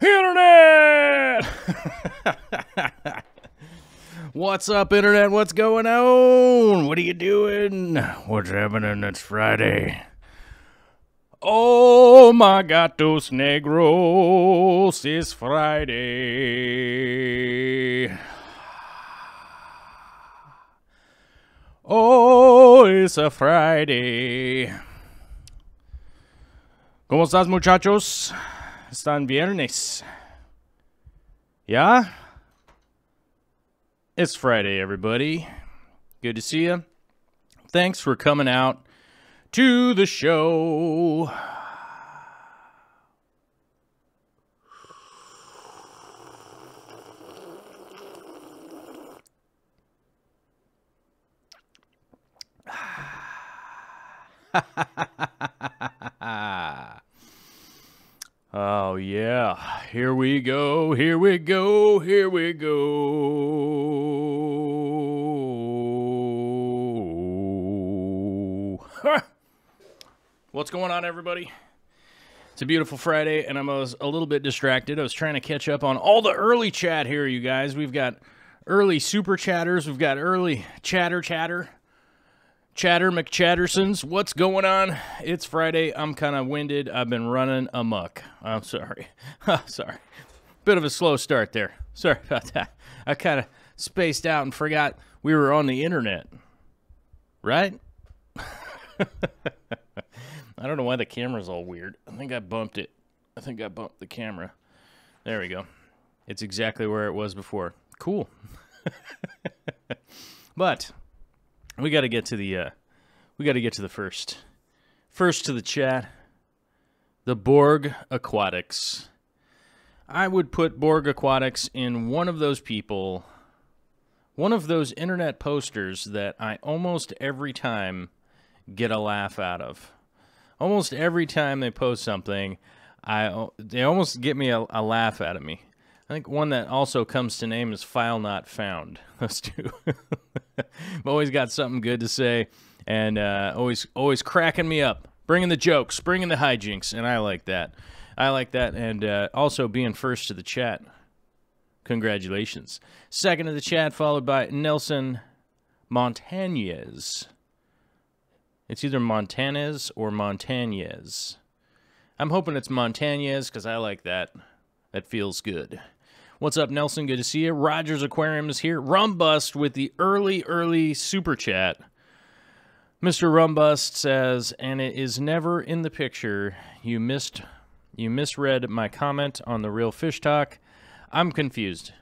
Internet! What's up, Internet? What's going on? What are you doing? What's happening? It's Friday. Oh my gatos negros, it's Friday. Oh, it's a Friday. ¿Cómo estás, muchachos? Están viernes. Yeah? It's Friday, everybody. Good to see you. Thanks for coming out to the show. Oh, yeah. Here we go. Here we go. Here we go. What's going on, everybody? It's a beautiful Friday, and I was a little bit distracted. I was trying to catch up on all the early chat here, you guys. We've got early super chatters. We've got early chatter McChattersons. What's going on? It's Friday. I'm kind of winded. I've been running amok. I'm sorry. Sorry. Bit of a slow start there. Sorry about that. I kind of spaced out and forgot we were on the internet. Right? I don't know why the camera's all weird. I think I bumped it. I think I bumped the camera. There we go. It's exactly where it was before. Cool. But we got to get to the first to the chat. The Borg Aquatics. I would put Borg Aquatics in one of those people, one of those internet posters that I almost every time get a laugh out of. Almost every time they post something, they almost get me a laugh out of me. I think one that also comes to name is File Not Found. Those two. I've always got something good to say, and always cracking me up, bringing the jokes, bringing the hijinks, and I like that. And also being first to the chat. Congratulations. Second to the chat, followed by Nelson Montañez. It's either Montanez or Montañez. I'm hoping it's Montañez because I like that. That feels good. What's up, Nelson? Good to see you. Rogers Aquarium is here. Rumbust with the early super chat. Mr. Rumbust says, and it is never in the picture. You misread my comment on the Real Fish Talk. I'm confused.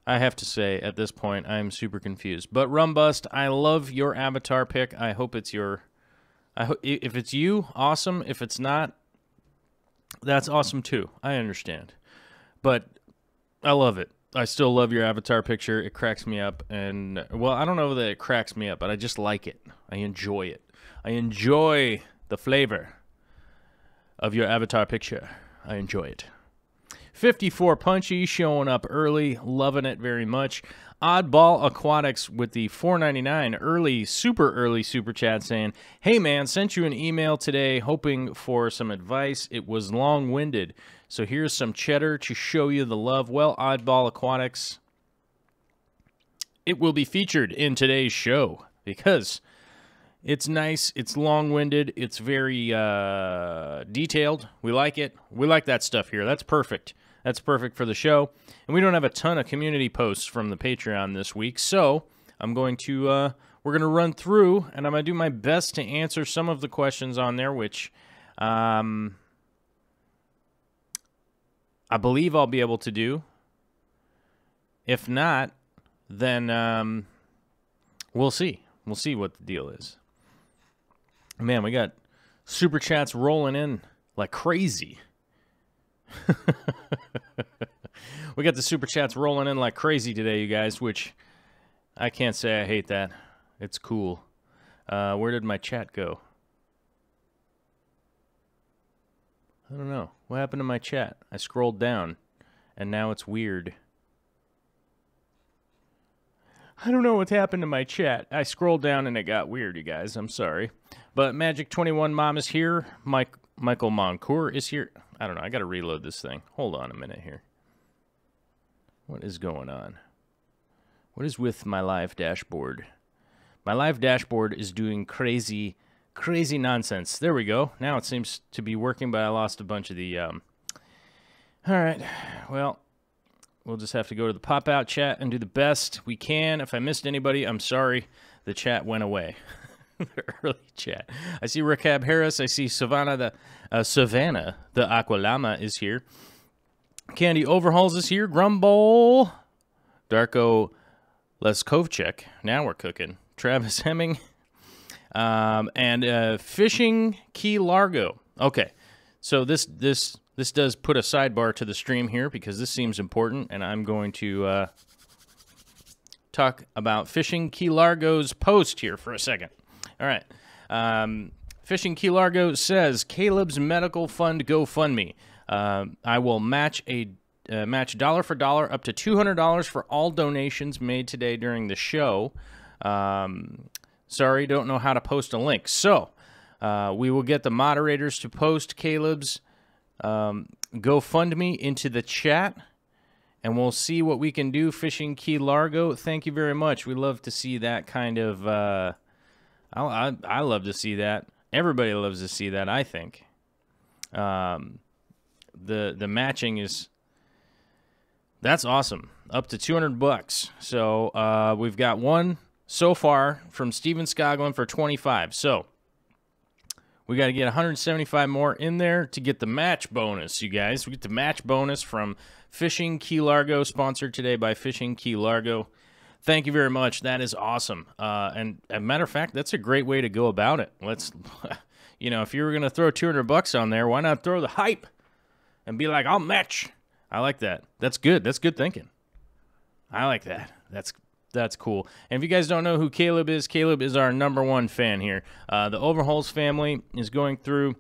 I have to say, at this point, I'm super confused. But Rumbust, I love your avatar pick. I hope it's your... if it's you, awesome. If it's not, that's awesome too. I understand. But I love it. I still love your avatar picture. It cracks me up. And, well, I don't know that it cracks me up, but I just like it. I enjoy it. I enjoy the flavor of your avatar picture. I enjoy it. 54 Punchy showing up early. Loving it very much. Oddball Aquatics with the $4.99 super early super chat saying, hey man, sent you an email today hoping for some advice. It was long-winded. So here's some cheddar to show you the love. Well, Oddball Aquatics, it will be featured in today's show because it's nice, it's long-winded, it's very detailed. We like it. We like that stuff here. That's perfect. That's perfect for the show. And we don't have a ton of community posts from the Patreon this week, so I'm going to we're going to run through, and I'm going to do my best to answer some of the questions on there, which I believe I'll be able to do. If not, then we'll see. We'll see what the deal is. Man, we got super chats rolling in like crazy. We got the super chats rolling in like crazy today, you guys, which I can't say I hate that. It's cool. Where did my chat go? I don't know. What happened to my chat? I scrolled down, and now it's weird. I don't know what's happened to my chat. I scrolled down, and it got weird, you guys. I'm sorry. But Magic21 Mom is here. Michael Moncourt is here. I don't know. I got to reload this thing. Hold on a minute here. What is going on? What is with my live dashboard? My live dashboard is doing crazy nonsense. There we go. Now it seems to be working, but I lost a bunch of the... All right. Well, we'll just have to go to the pop-out chat and do the best we can. If I missed anybody, I'm sorry. The chat went away. The early chat. I see Ricab Harris. I see Savannah the Aqualama is here. Candy Overhauls is here. Grumble. Darko Leskovchek. Now we're cooking. Travis Hemming. And Fishing Key Largo. Okay. So this does put a sidebar to the stream here because this seems important, and I'm going to talk about Fishing Key Largo's post here for a second. All right. Fishing Key Largo says, Caleb's Medical Fund GoFundMe. I will match match dollar for dollar up to $200 for all donations made today during the show. Sorry, don't know how to post a link. So we will get the moderators to post Caleb's GoFundMe into the chat, and we'll see what we can do. Fishing Key Largo, thank you very much. We love to see that kind of... I love to see that. Everybody loves to see that, I think. The matching is... That's awesome. Up to $200. So we've got one so far from Steven Skoglund for $25. So we got to get 175 more in there to get the match bonus, you guys. We get the match bonus from Fishing Key Largo, sponsored today by Fishing Key Largo. Thank you very much. That is awesome. And as a matter of fact, that's a great way to go about it. Let's, you know, if you were going to throw $200 on there, why not throw the hype and be like, I'll match. I like that. That's good. That's good thinking. I like that. That's cool. And if you guys don't know who Caleb is our #1 fan here. The Overhauls family is going through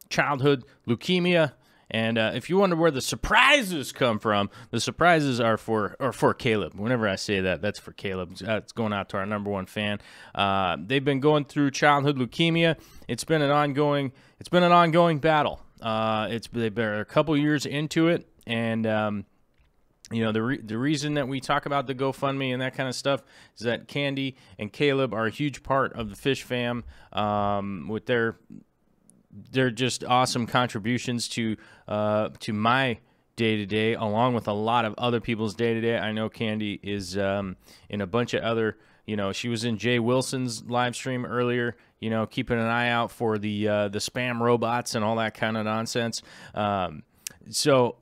childhood leukemia. And if you wonder where the surprises come from, the surprises are for Caleb. Whenever I say that, that's for Caleb. It's going out to our #1 fan. They've been going through childhood leukemia. It's been an ongoing battle. They've been a couple years into it, and you know, the reason that we talk about the GoFundMe and that kind of stuff is that Candy and Caleb are a huge part of the Fish fam with their just awesome contributions to my day-to-day, along with a lot of other people's day-to-day. I know Candy is in a bunch of other, you know, she was in Jay Wilson's live stream earlier, you know, keeping an eye out for the spam robots and all that kind of nonsense. So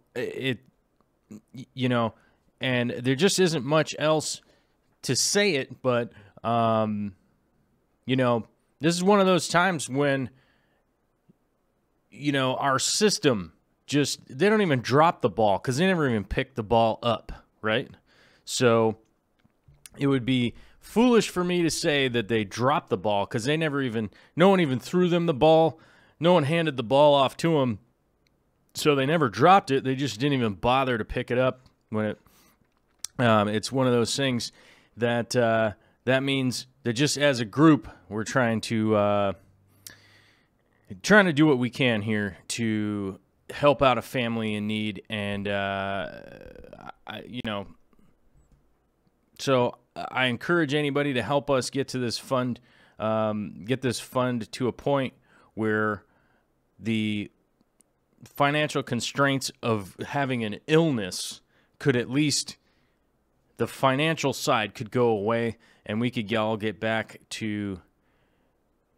you know, and there just isn't much else to say it, but, you know, this is one of those times when, you know, our system they don't even drop the ball because they never even pick the ball up, right? So it would be foolish for me to say that they dropped the ball because no one even threw them the ball. No one handed the ball off to them. So they never dropped it. They just didn't even bother to pick it up when it's one of those things that that means that just as a group, we're trying to do what we can here to help out a family in need, and you know, so I encourage anybody to help us get to this fund, to a point where the financial constraints of having an illness could at least the financial side could go away and we could all get back to,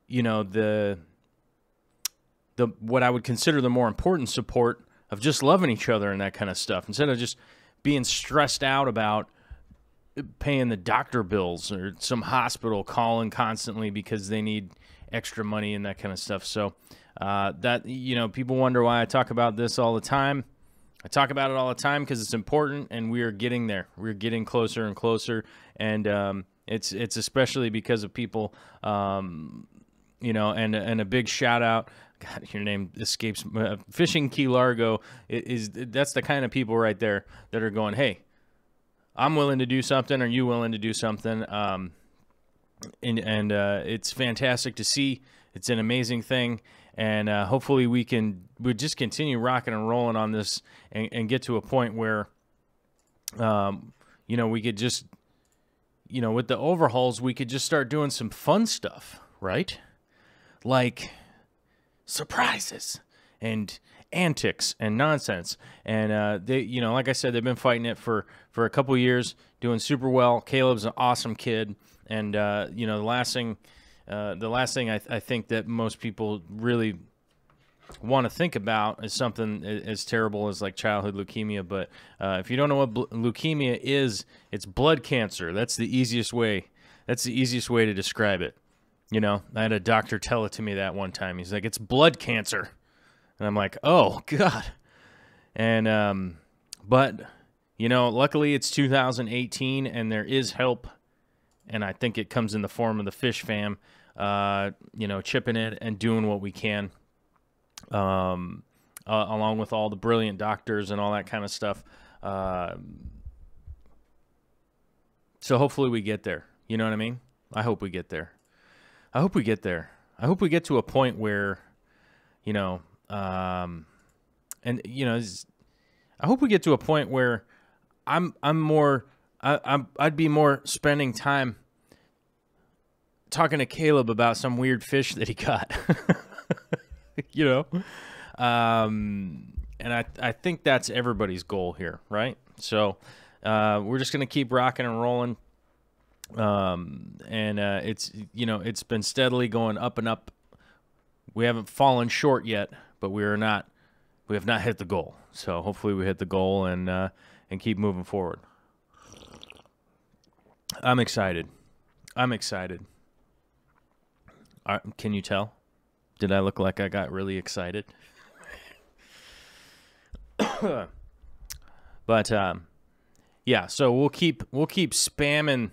you know, the what I would consider the more important support of just loving each other and that kind of stuff, instead of just being stressed out about paying the doctor bills or some hospital calling constantly because they need extra money and that kind of stuff. So that, you know, people wonder why I talk about this all the time. I talk about it all the time because it's important, and we are getting there. We're getting closer and closer, and it's especially because of people, you know, and a big shout out. God, your name escapes. Fishing Key Largo that's the kind of people right there that are going, hey, I'm willing to do something. Are you willing to do something? And it's fantastic to see. It's an amazing thing. And hopefully we just continue rocking and rolling on this and get to a point where, you know, we could just, you know, with the overhauls, we could just start doing some fun stuff, right? Like surprises and antics and nonsense. And they, you know, like I said, they've been fighting it for a couple of years, doing super well. Caleb's an awesome kid. And, you know, the last thing I think that most people really want to think about is something as terrible as like childhood leukemia. But if you don't know what leukemia is, it's blood cancer. That's the easiest way. That's the easiest way to describe it. You know, I had a doctor tell it to me that one time. He's like, it's blood cancer. And I'm like, oh, God. And, but, you know, luckily it's 2018 and there is help. And I think it comes in the form of the Fish Fam, you know, chipping in and doing what we can, along with all the brilliant doctors and all that kind of stuff. So hopefully we get there. You know what I mean? I hope we get there. I hope we get there. I hope we get to a point where, you know, and you know, I hope we get to a point where I'd be more spending time talking to Caleb about some weird fish that he caught, you know? And I think that's everybody's goal here, right? So we're just going to keep rocking and rolling. And it's, you know, it's been steadily going up and up. We haven't fallen short yet, but we have not hit the goal. So hopefully we hit the goal and keep moving forward. I'm excited. I'm excited. Can you tell? Did I look like I got really excited? But yeah, so we'll keep spamming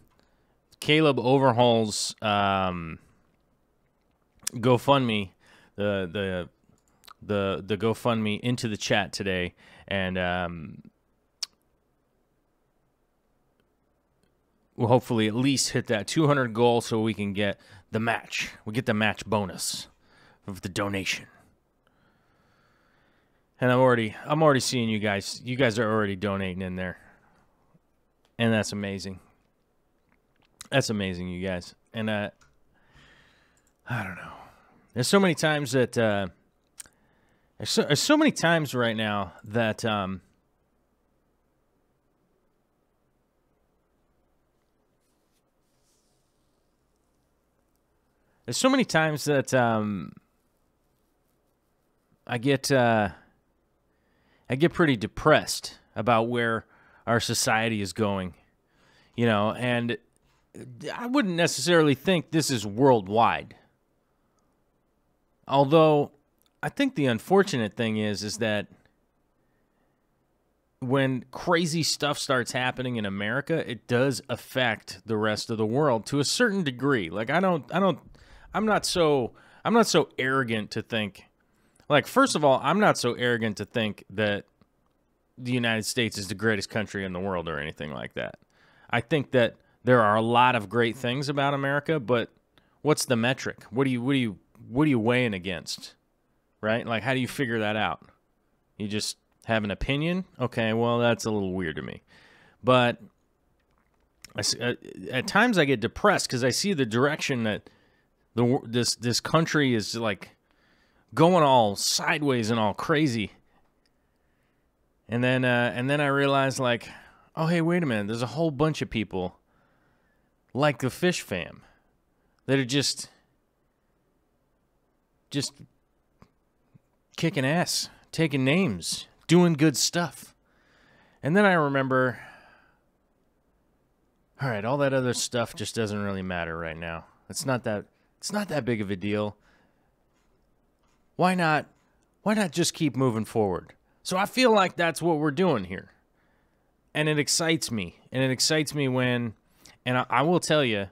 Caleb Overhaul's GoFundMe, the GoFundMe into the chat today, and we'll hopefully at least hit that 200 goal so we can get the match. We get the match bonus of the donation. And I'm already seeing you guys. You guys are already donating in there. And that's amazing. That's amazing, you guys. And I don't know. There's so many times that there's so many times right now that there's so many times that I get pretty depressed about where our society is going, you know, and I wouldn't necessarily think this is worldwide. Although I think the unfortunate thing is that when crazy stuff starts happening in America, it does affect the rest of the world to a certain degree. Like I'm not so arrogant to think, like, first of all, I'm not so arrogant to think that the United States is the greatest country in the world or anything like that. I think that there are a lot of great things about America, but what's the metric? What are you weighing against? Right? Like, how do you figure that out? You just have an opinion? Okay, well, that's a little weird to me. But at times I get depressed because I see the direction that this country is, like, going all sideways and all crazy. And then I realize, like, oh, hey, wait a minute. There's a whole bunch of people like the Fish Fam that are just kicking ass, taking names, doing good stuff. And then I remember, all right, all that other stuff just doesn't really matter right now. It's not that big of a deal. Why not just keep moving forward? So I feel like that's what we're doing here. And it excites me. And it excites me when, and I will tell you,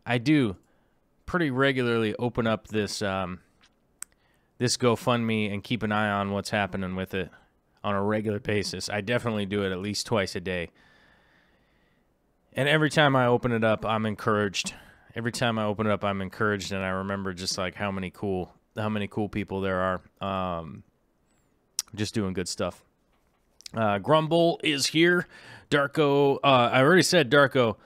I do pretty regularly open up this this GoFundMe and keep an eye on what's happening with it on a regular basis. I definitely do it at least twice a day. And every time I open it up, I'm encouraged. Every time I open it up, I'm encouraged, and I remember just like how many cool people there are just doing good stuff. Grumble is here. Darko, I already said Darko.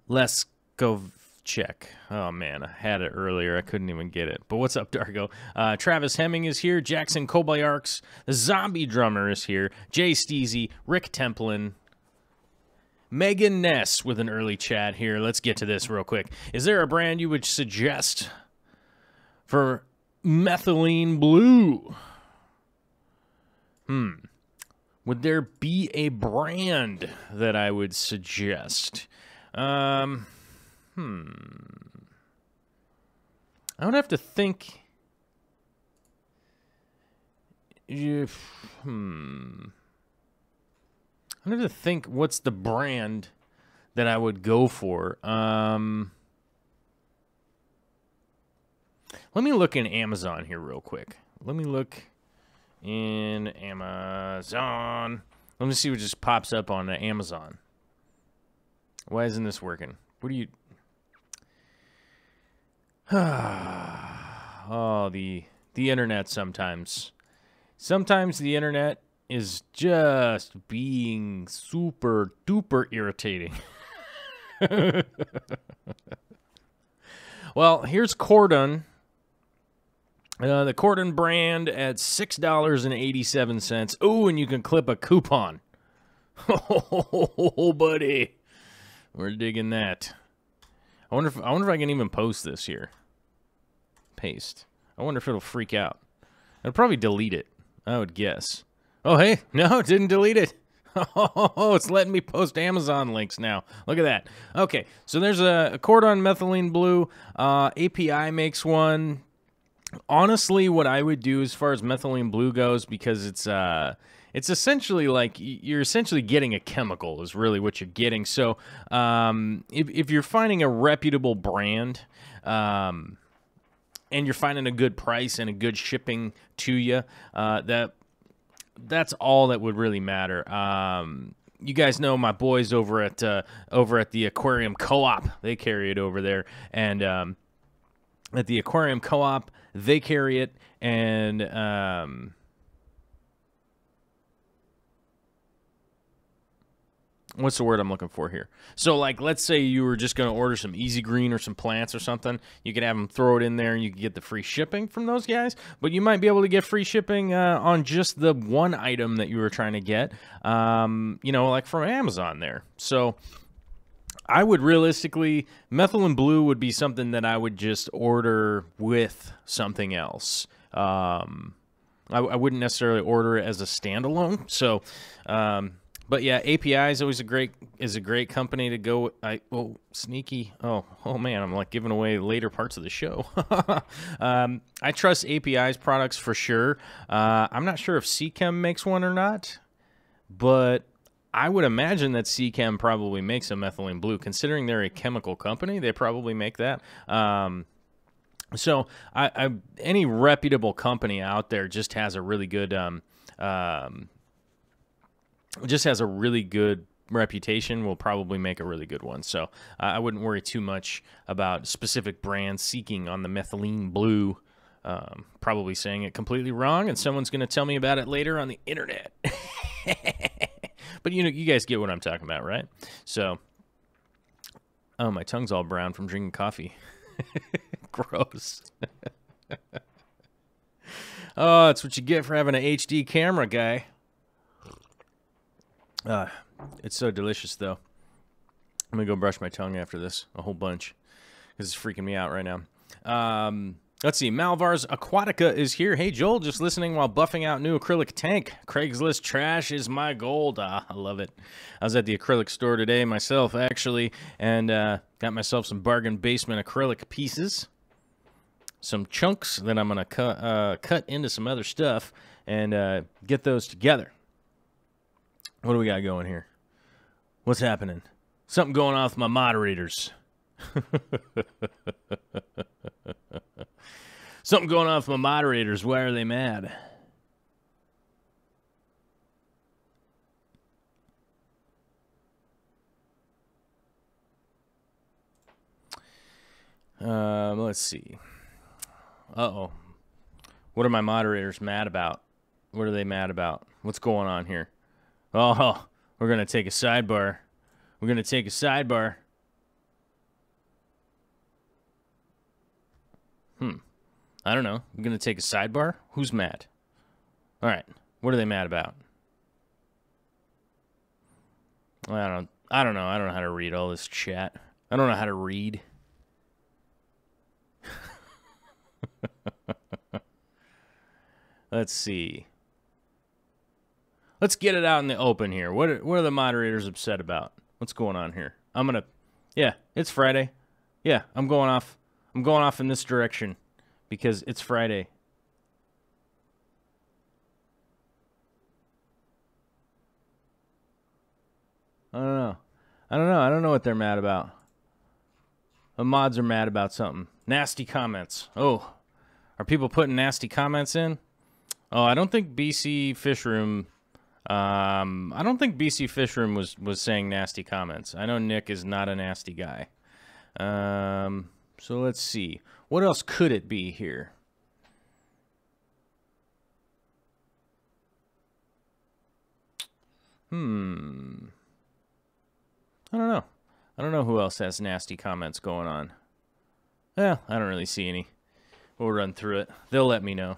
Let's go check. Oh, man, I had it earlier. I couldn't even get it. But what's up, Darko? Travis Hemming is here. Jackson Kobayarks. The Zombie Drummer is here. Jay Steezy. Rick Templin. Megan Ness with an early chat here. Let's get to this real quick. Is there a brand you would suggest for methylene blue? Would there be a brand that I would suggest? I would have to think. I would have to think what's the brand that I would go for. Let me look in Amazon here real quick. Let me look in Amazon. Let me see what just pops up on Amazon. Why isn't this working? What do you... Oh, the internet sometimes. Sometimes the internet is just being super duper irritating. Well, here's Cordon. The Cordon brand at $6.87. Oh, and you can clip a coupon. Oh, buddy. We're digging that. I wonder if I can even post this here. Paste. I wonder if it'll freak out. I'd probably delete it, I would guess. Oh, hey. No, it didn't delete it. Oh, it's letting me post Amazon links now. Look at that. Okay, so there's a Cordon methylene blue. API makes one. Honestly, what I would do as far as methylene blue goes, because it's essentially like you're essentially getting a chemical is really what you're getting. So if you're finding a reputable brand and you're finding a good price and a good shipping to you, that's all that would really matter. You guys know my boys over at the Aquarium Co-op. They carry it over there, and at the Aquarium Co-op, they carry it, and what's the word I'm looking for here? So, like, let's say you were just going to order some Easy Green or some plants or something. You could have them throw it in there, and you could get the free shipping from those guys. But you might be able to get free shipping on just the one item that you were trying to get, like from Amazon there. So I would realistically, methylene blue would be something that I would just order with something else. I wouldn't necessarily order it as a standalone. So, but yeah, API is always a great company to go. Sneaky. Oh man, I'm like giving away later parts of the show. I trust API's products for sure. I'm not sure if CChem makes one or not, but I would imagine that CChem probably makes a methylene blue. Considering they're a chemical company, they probably make that. So any reputable company out there just has a really good reputation, will probably make a really good one. So I wouldn't worry too much about specific brands seeking on the methylene blue. Probably saying it completely wrong, and someone's going to tell me about it later on the internet. But you guys get what I'm talking about, right? So, oh, my tongue's all brown from drinking coffee. Gross. Oh, that's what you get for having an HD camera, guy. It's so delicious, though. I'm going to go brush my tongue after this, a whole bunch, because it's freaking me out right now. Let's see. Malvar's Aquatica is here. Hey, Joel, just listening while buffing out new acrylic tank. Craigslist trash is my gold. I love it. I was at the acrylic store today myself, actually, and got myself some bargain basement acrylic pieces. Some chunks that I'm going to cut into some other stuff and get those together. What do we got going here? What's happening? Something going on with my moderators. Something going on with my moderators. Why are they mad? Let's see. Uh-oh. What are my moderators mad about? What are they mad about? What's going on here? Oh, we're going to take a sidebar. We're going to take a sidebar. I don't know. We're going to take a sidebar? Who's mad? All right. What are they mad about? I don't know. I don't know how to read all this chat. I don't know how to read. Let's see. Let's get it out in the open here. What are the moderators upset about? What's going on here? Yeah, it's Friday. Yeah, I'm going off in this direction because it's Friday. I don't know what they're mad about. The mods are mad about something. Nasty comments. Oh, are people putting nasty comments in? Oh, I don't think BC Fishroom. I don't think BC Fishroom was saying nasty comments. I know Nick is not a nasty guy. So let's see. What else could it be here? I don't know. I don't know who else has nasty comments going on. Well, I don't really see any. We'll run through it. They'll let me know.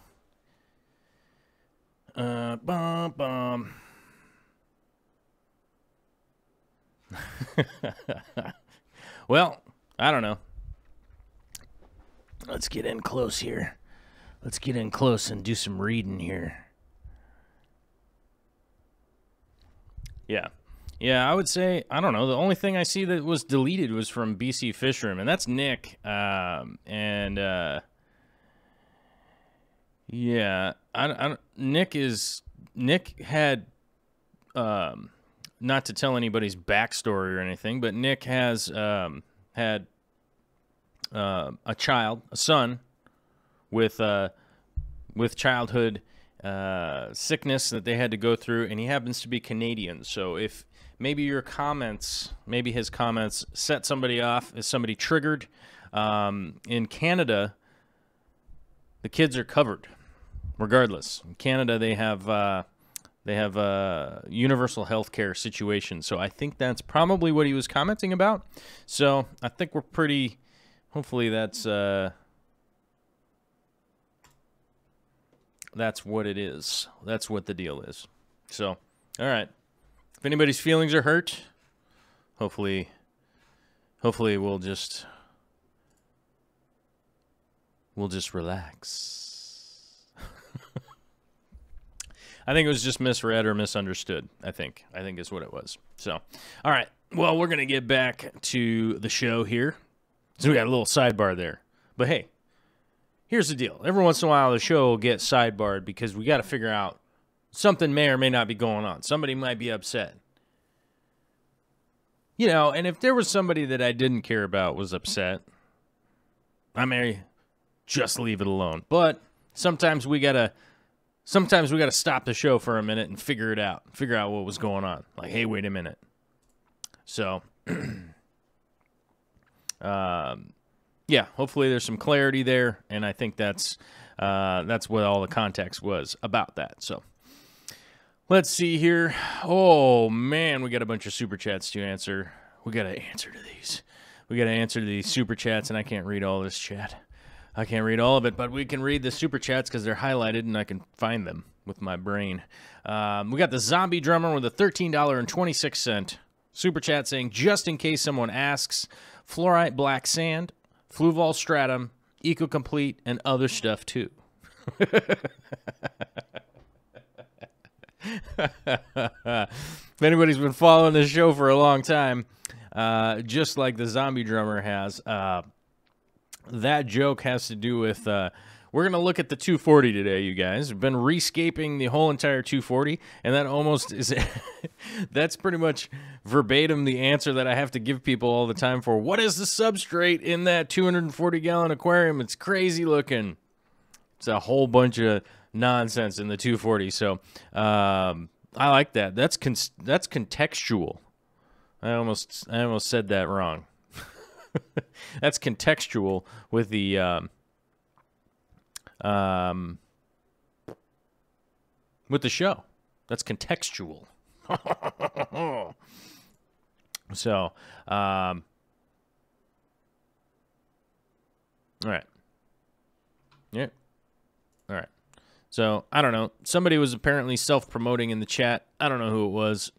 Well, I don't know. Let's get in close here. Let's get in close and do some reading here. Yeah, I would say, I don't know, the only thing I see that was deleted was from BC Fishroom, and that's Nick. Yeah, Nick had, not to tell anybody's backstory or anything, but Nick has had a son with childhood sickness that they had to go through, and he happens to be Canadian. So if maybe his comments set somebody off, is somebody triggered, in Canada, the kids are covered regardless. In Canada, they have a universal health care situation. So I think that's probably what he was commenting about. So I think we're pretty, hopefully that's what it is. That's what the deal is. So, all right. If anybody's feelings are hurt, hopefully we'll just relax. I think it was just misread or misunderstood. I think is what it was. So, all right. Well, we're going to get back to the show here. So we got a little sidebar there. But hey, here's the deal. Every once in a while, the show will get sidebarred because we got to figure out something may or may not be going on. Somebody might be upset. You know, and if there was somebody that I didn't care about was upset, I may just leave it alone. But sometimes we gotta stop the show for a minute and figure it out. Figure out what was going on. Like, hey, wait a minute. So, yeah, hopefully there's some clarity there, and I think that's what all the context was about that. So, let's see here. Oh, man, we got a bunch of super chats to answer. We got to answer to these. We got to answer to these super chats, and I can't read all this chat. I can't read all of it, but we can read the super chats because they're highlighted, and I can find them. with my brain. We got the Zombie Drummer with a $13.26 super chat saying, just in case someone asks, fluorite black sand, Fluval stratum, eco-complete, and other stuff too. If anybody's been following this show for a long time, just like the Zombie Drummer has, that joke has to do with, we're going to look at the 240 today, you guys. We've been rescaping the whole entire 240, and that almost is, that's pretty much verbatim the answer that I have to give people all the time for, what is the substrate in that 240-gallon aquarium? It's crazy looking. It's a whole bunch of nonsense in the 240, so I like that. That's contextual. I almost said that wrong. That's contextual with the show. That's contextual. So, all right. Yeah. All right. So, I don't know. Somebody was apparently self-promoting in the chat. I don't know who it was.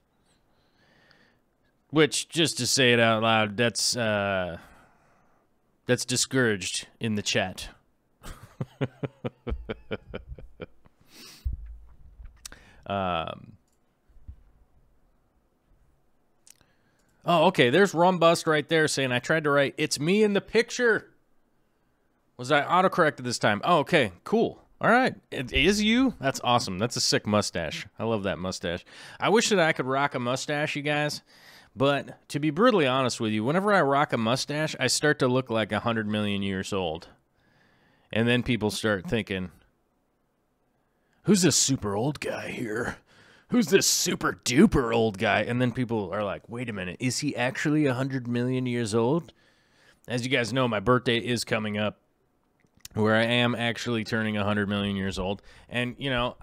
Which, just to say it out loud, that's discouraged in the chat. Oh, okay. There's Rumbust right there saying, I tried to write, it's me in the picture. Was I autocorrected this time? Oh, okay. Cool. All right. It is you? That's awesome. That's a sick mustache. I love that mustache. I wish that I could rock a mustache, you guys. But to be brutally honest with you, whenever I rock a mustache, I start to look like 100 million years old. And then people start thinking, who's this super old guy here? Who's this super duper old guy? And then people are like, wait a minute, is he actually 100 million years old? As you guys know, my birthday is coming up, where I am actually turning 100 million years old. And, you know,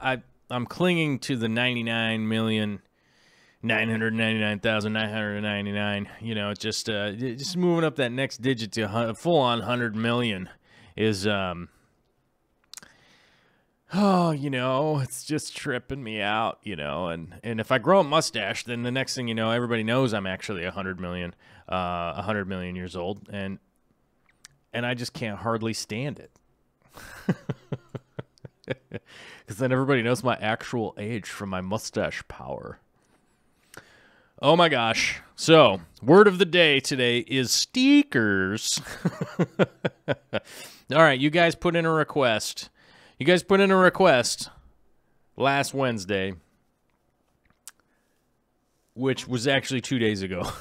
I'm clinging to the 99,999,999. You know, it's just moving up that next digit to a full-on 100 million is, oh, you know, it's just tripping me out, you know. And if I grow a mustache, then the next thing you know, everybody knows I'm actually 100 million years old. And I just can't hardly stand it. Because then everybody knows my actual age from my mustache power. Oh my gosh. So, word of the day today is stickers. All right, you guys put in a request. You guys put in a request last Wednesday, which was actually 2 days ago.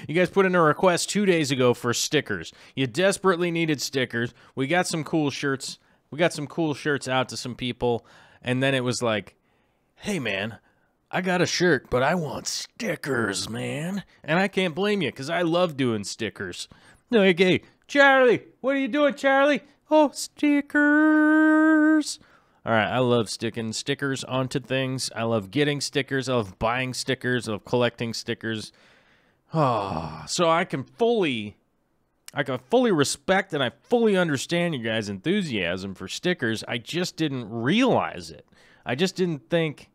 You guys put in a request 2 days ago for stickers. You desperately needed stickers. We got some cool shirts. We got some cool shirts out to some people. And then it was like, hey, man, I got a shirt, but I want stickers, man. And I can't blame you, because I love doing stickers. Like, hey, Charlie, what are you doing, Charlie? Oh, stickers. All right, I love sticking stickers onto things. I love getting stickers. I love buying stickers. I love collecting stickers. Oh, so I can fully respect and I fully understand you guys' enthusiasm for stickers. I just didn't realize it. I just didn't think,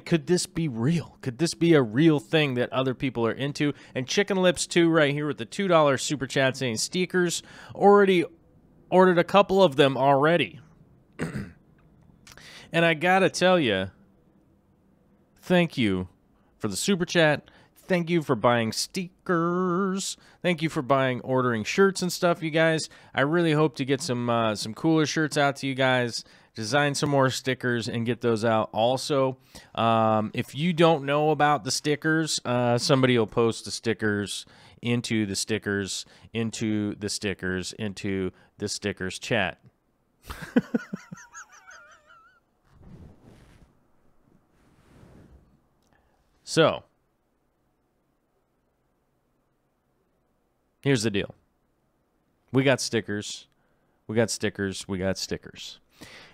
could this be real? Could this be a real thing that other people are into? And Chicken Lips 2 right here with the $2 super chat saying stickers. Already ordered a couple of them already. And I gotta tell you, thank you for the super chat. Thank you for buying stickers. Thank you for ordering shirts and stuff, you guys. I really hope to get some cooler shirts out to you guys. Design some more stickers and get those out. Also, if you don't know about the stickers, somebody will post the stickers into the stickers chat. So, here's the deal. We got stickers. We got stickers. We got stickers.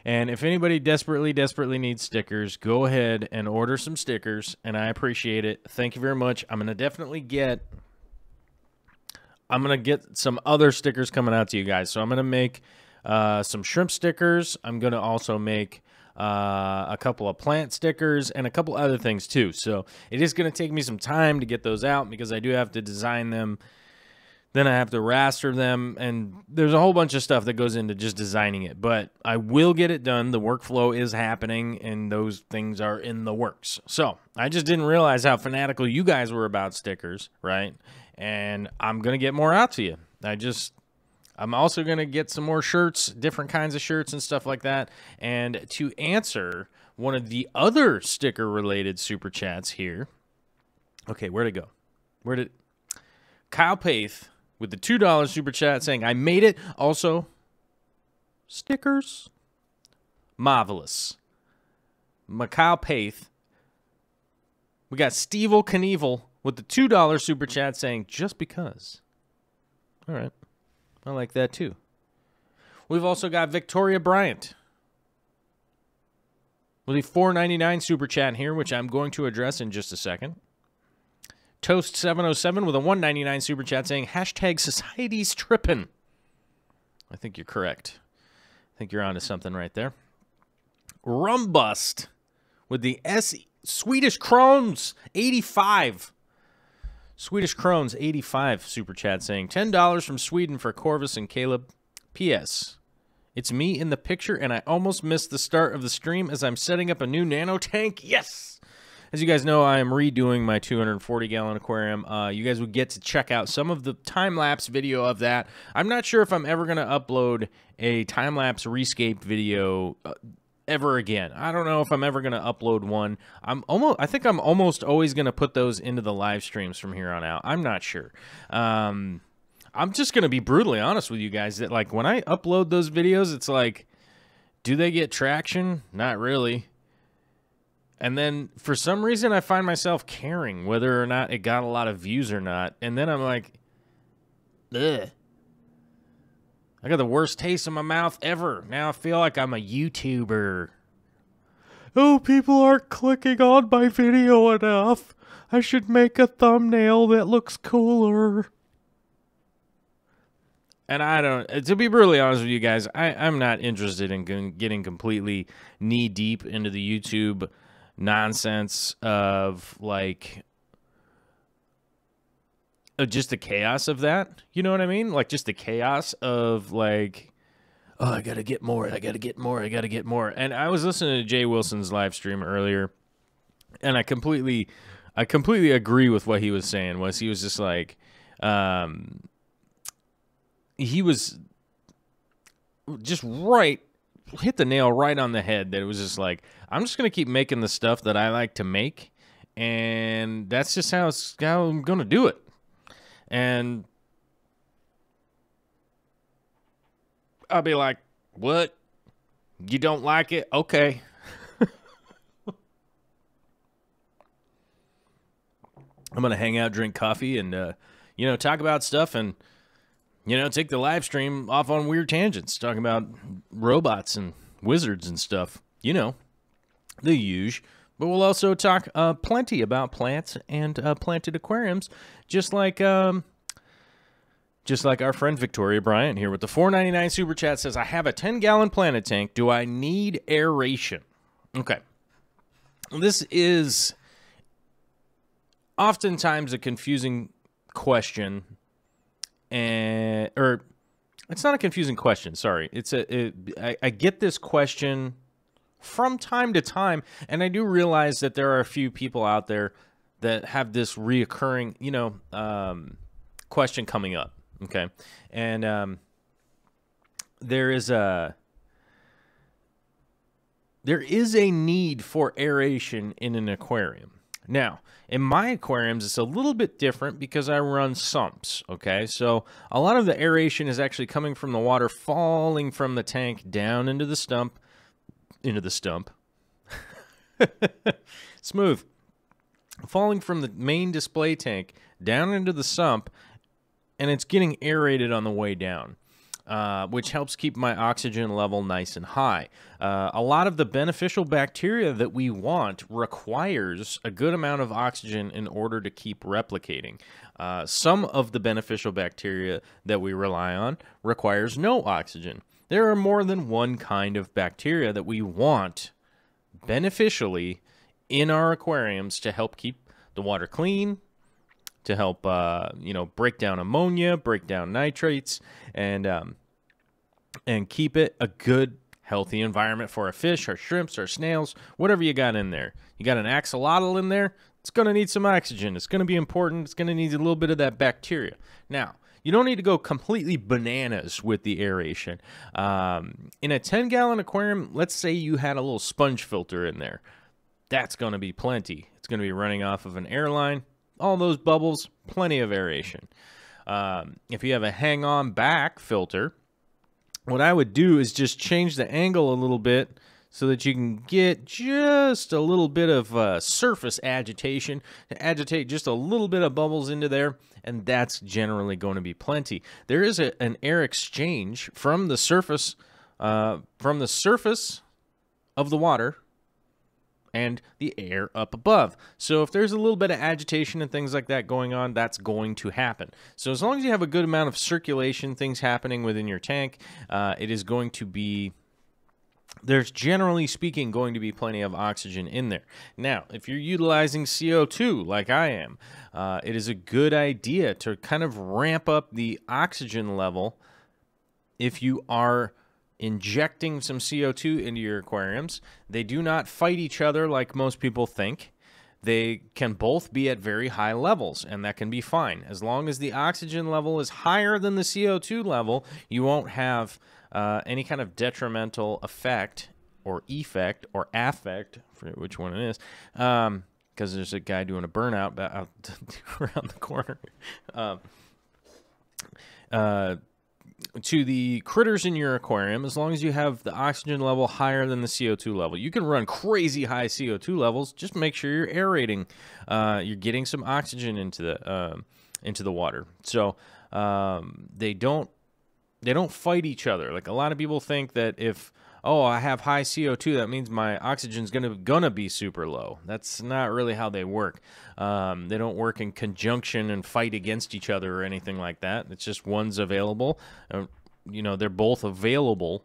And if anybody desperately needs stickers, go ahead and order some stickers, and I appreciate it. Thank you very much. I'm going to definitely get some other stickers coming out to you guys. So I'm going to make some shrimp stickers. I'm going to also make a couple of plant stickers and a couple other things too. So it is going to take me some time to get those out because I do have to design them. Then I have to raster them, and there's a whole bunch of stuff that goes into just designing it. But I will get it done. The workflow is happening, and those things are in the works. So I just didn't realize how fanatical you guys were about stickers, right? And I'm going to get more out to you. I'm also going to get some more shirts, different kinds of shirts and stuff like that. And to answer one of the other sticker-related super chats here. Okay, where'd it go? Kyle Paith with the $2 super chat saying, I made it. Also, stickers. Marvelous. Kyle Paith. We got Stevel Knievel with the $2 super chat saying, just because. All right. I like that too. We've also got Victoria Bryant with a $4.99 super chat here, which I'm going to address in just a second. Toast707 with a $1.99 super chat saying, hashtag society's trippin'. I think you're correct. I think you're onto something right there. Rumbust with the Swedish Krones 85. Swedish Krones 85 super chat saying, $10 from Sweden for Corvus and Caleb. P.S. It's me in the picture, and I almost missed the start of the stream as I'm setting up a new nano tank. Yes! As you guys know, I am redoing my 240-gallon aquarium. You guys would get to check out some of the time-lapse video of that. I'm not sure if I'm ever going to upload a time-lapse rescaped video ever again. I don't know if I'm ever going to upload one. I think I'm almost always going to put those into the live streams from here on out. I'm not sure. I'm just going to be brutally honest with you guys that, like, when I upload those videos, it's like, do they get traction? Not really. And then, for some reason, I find myself caring whether or not it got a lot of views or not. And then I'm like, ugh. I got the worst taste in my mouth ever. Now I feel like I'm a YouTuber. Oh, people aren't clicking on my video enough. I should make a thumbnail that looks cooler. And I don't, to be brutally honest with you guys, I'm not interested in getting completely knee-deep into the YouTube nonsense of, like, just the chaos of that. You know what I mean? Like, just the chaos of, like, oh, I gotta get more, I gotta get more, I gotta get more. And I was listening to Jay Wilson's live stream earlier, and I completely agree with what he was saying. He was just like, he was just hit the nail right on the head, that it was just like, I'm just going to keep making the stuff that I like to make, and that's just how I'm going to do it. And I'll be like, what? You don't like it? Okay. I'm going to hang out, drink coffee, and, talk about stuff, and, take the live stream off on weird tangents, talking about robots and wizards and stuff. The huge. But we'll also talk plenty about plants and planted aquariums, just like our friend Victoria Bryant here with the $4.99 super chat says, I have a 10-gallon planted tank. Do I need aeration? Okay. This is oftentimes a confusing question. Or it's not a confusing question. Sorry. I get this question from time to time, and I do realize that there are a few people out there that have this reoccurring, question coming up. Okay. And there is a need for aeration in an aquarium. Now, in my aquariums, it's a little bit different because I run sumps, okay? So a lot of the aeration is actually coming from the water falling from the tank down into the stump. Smooth. Falling from the main display tank down into the sump, and it's getting aerated on the way down. Which helps keep my oxygen level nice and high. A lot of the beneficial bacteria that we want requires a good amount of oxygen in order to keep replicating. Some of the beneficial bacteria that we rely on requires no oxygen. There are more than one kind of bacteria that we want beneficially in our aquariums to help keep the water clean, to help, break down ammonia, break down nitrates, and keep it a good, healthy environment for our fish, our shrimps, our snails, whatever you got in there. You got an axolotl in there, it's going to need some oxygen. It's going to be important. It's going to need a little bit of that bacteria. Now, you don't need to go completely bananas with the aeration. In a 10-gallon aquarium, let's say you had a little sponge filter in there. That's going to be plenty. It's going to be running off of an airline. All those bubbles, plenty of aeration. If you have a hang-on back filter, what I would do is just change the angle a little bit so that you can get just a little bit of surface agitation, agitate just a little bit of bubbles into there, and that's generally going to be plenty. There is an air exchange from the surface of the water and the air up above. So if there's a little bit of agitation and things like that going on, that's going to happen. So as long as you have a good amount of circulation, things happening within your tank, it is going to be, there's generally speaking going to be plenty of oxygen in there. Now, if you're utilizing CO2 like I am, it is a good idea to kind of ramp up the oxygen level if you are injecting some CO2 into your aquariums. They do not fight each other like most people think. They can both be at very high levels, and that can be fine. As long as the oxygen level is higher than the CO2 level, you won't have any kind of detrimental effect or effect or affect, for which one it is, because there's a guy doing a burnout out around the corner. To the critters in your aquarium, as long as you have the oxygen level higher than the CO2 level. You can run crazy high CO2 levels. Just make sure you're aerating. You're getting some oxygen into the water. So they don't fight each other. Like a lot of people think that if, oh, I have high CO2, that means my oxygen's gonna be super low. That's not really how they work. They don't work in conjunction and fight against each other or anything like that. It's just one's available. They're both available.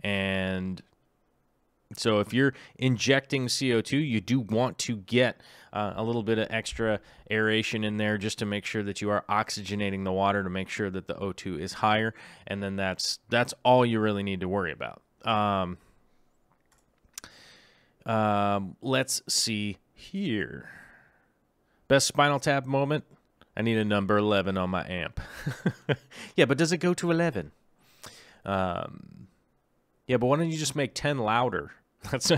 And so if you're injecting CO2, you do want to get a little bit of extra aeration in there just to make sure that you are oxygenating the water, to make sure that the O2 is higher. And then that's all you really need to worry about. Let's see here. Best Spinal Tap moment. I need a number 11 on my amp. Yeah, but does it go to 11? Yeah, but why don't you just make 10 louder? That's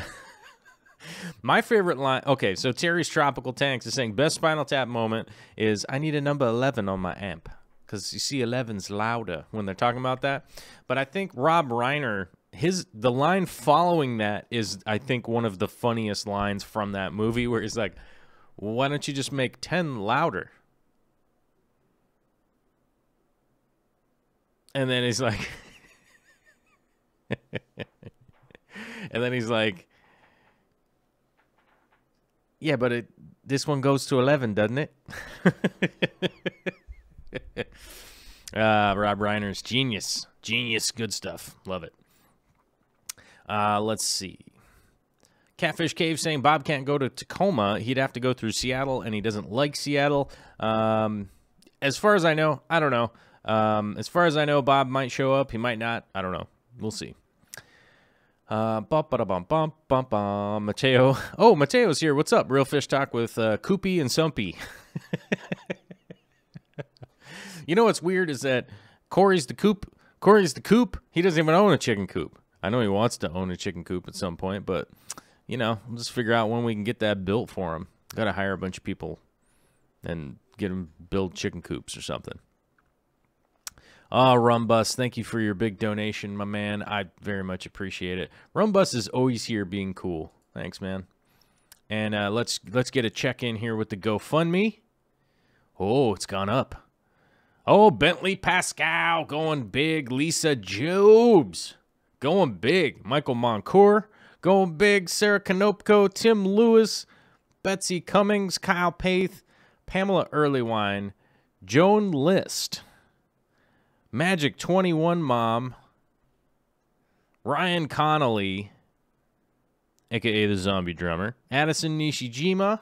my favorite line. Okay, so Terry's Tropical Tanks is saying best Spinal Tap moment is I need a number 11 on my amp. Because you see 11's louder when they're talking about that. But I think Rob Reiner, the line following that is, I think, one of the funniest lines from that movie, where he's like, why don't you just make 10 louder? And then he's like, yeah, but this one goes to 11, doesn't it? Rob Reiner's genius. Good stuff. Love it. Let's see. Catfish Cave saying Bob can't go to Tacoma. He'd have to go through Seattle, and he doesn't like Seattle. As far as I know, I don't know. As far as I know, Bob might show up. He might not. I don't know. We'll see. Mateo. Oh, Mateo's here. What's up? Real Fish Talk with Koopy and Sumpy. You know what's weird is that Corey's the coop. He doesn't even own a chicken coop. I know he wants to own a chicken coop at some point, but, we'll just figure out when we can get that built for him. Got to hire a bunch of people and get them build chicken coops or something. Oh, Rumbus, thank you for your big donation, my man. I very much appreciate it. Rumbus is always here being cool. Thanks, man. And let's get a check-in here with the GoFundMe. Oh, it's gone up. Oh, Bentley Pascal going big. Lisa Jobs going big. Michael Moncourt going big. Sarah Kanopko, Tim Lewis, Betsy Cummings, Kyle Paith, Pamela Earlywine, Joan List, Magic 21 Mom, Ryan Connolly, a.k.a. the Zombie Drummer. Addison Nishijima.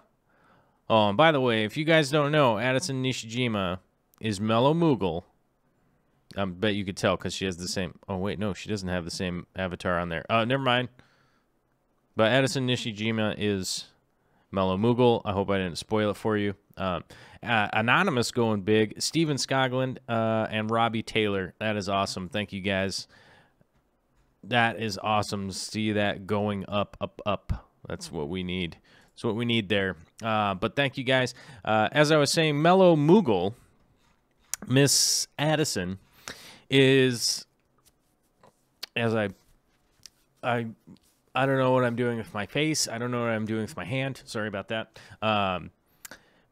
Oh, and by the way, if you guys don't know, Addison Nishijima is Mellow Moogle. I bet you could tell because she has the same... Oh, wait, no, she doesn't have the same avatar on there. Never mind. But Addison Nishijima is Mellow Moogle. I hope I didn't spoil it for you. Anonymous going big. Steven Skoglund and Robbie Taylor. That is awesome. Thank you, guys. That is awesome to see that going up, up, up. That's what we need. That's what we need there. But thank you, guys. As I was saying, Mellow Moogle, Miss Addison, is, as I don't know what I'm doing with my face. I don't know what I'm doing with my hand. Sorry about that.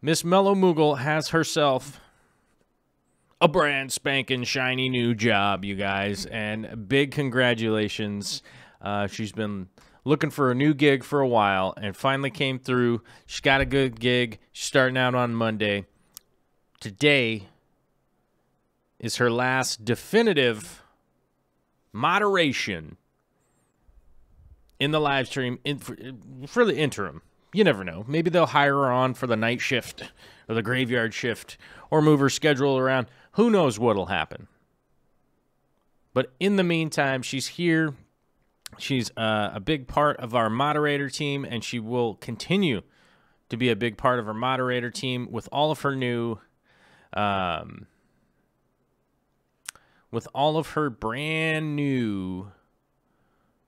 Miss Mellow Moogle has herself a brand spanking shiny new job, you guys, and big congratulations. She's been looking for a new gig for a while and finally came through. She's got a good gig. She's starting out on Monday. Today is her last definitive moderation in the live stream for the interim. You never know. Maybe they'll hire her on for the night shift or the graveyard shift or move her schedule around. Who knows what'll happen? But in the meantime, she's here. She's a big part of our moderator team, and she will continue to be a big part of our moderator team with all of her new... with all of her brand new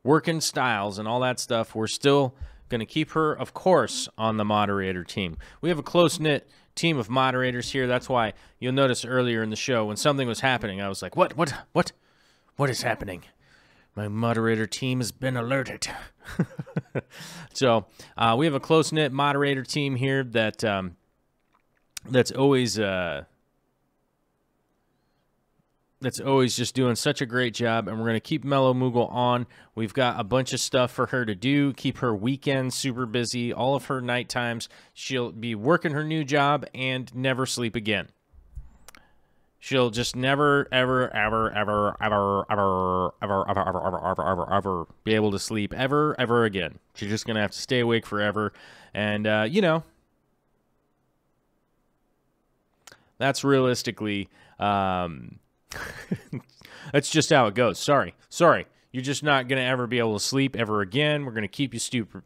working styles and all that stuff. We're still going to keep her, of course, on the moderator team. We have a close-knit team of moderators here. That's why you'll notice earlier in the show when something was happening, I was like, what is happening? My moderator team has been alerted. So we have a close-knit moderator team here that's always just doing such a great job, and we're going to keep Mellow Moogle on. We've got a bunch of stuff for her to do, keep her weekends super busy, all of her night times. She'll be working her new job and never sleep again. She'll just never, ever, ever, ever, ever, ever, ever, ever, ever, ever, ever, ever, ever be able to sleep ever, ever again. She's just going to have to stay awake forever. And, you know, that's realistically... that's just how it goes. Sorry. You're just not going to ever be able to sleep ever again. We're going to keep you super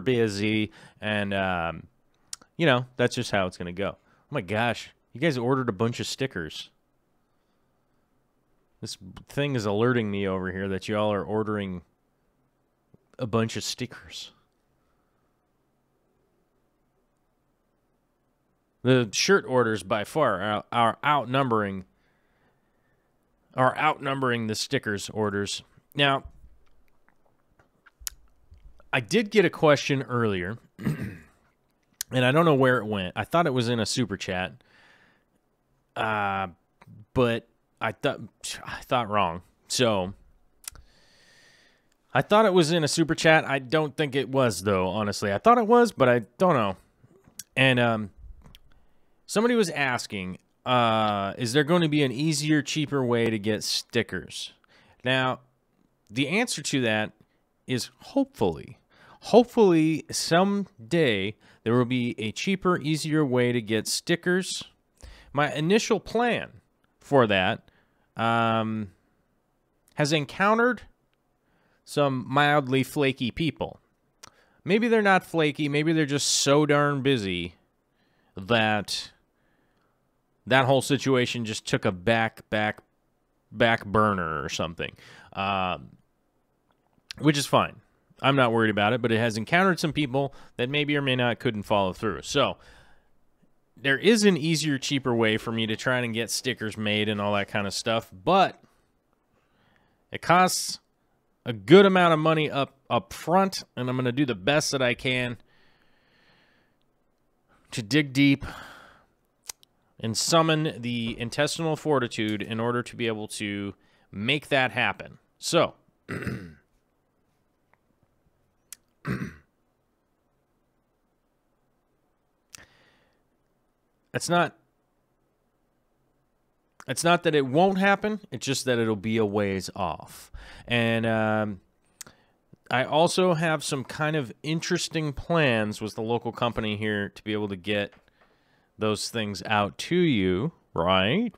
busy. And, you know, that's just how it's going to go. Oh, my gosh. You guys ordered a bunch of stickers. This thing is alerting me over here that y'all are ordering a bunch of stickers. The shirt orders by far are outnumbering the stickers orders. Now, I did get a question earlier, and I don't know where it went. I thought it was in a super chat, but I thought wrong. So I thought it was in a super chat. I don't think it was, though. Honestly, I thought it was, but I don't know. And somebody was asking, is there going to be an easier, cheaper way to get stickers? Now, the answer to that is hopefully. Hopefully, someday there will be a cheaper, easier way to get stickers. My initial plan for that has encountered some mildly flaky people. Maybe they're not flaky. Maybe they're just so darn busy that whole situation just took a back burner or something, which is fine. I'm not worried about it, but it has encountered some people that maybe or may not couldn't follow through. So there is an easier, cheaper way for me to try and get stickers made and all that kind of stuff, but it costs a good amount of money up front, and I'm going to do the best that I can to dig deep and summon the intestinal fortitude in order to be able to make that happen. So, it's not It's not that it won't happen. It's just that it'll be a ways off. And I also have some kind of interesting plans with the local company here to be able to get those things out to you. Right.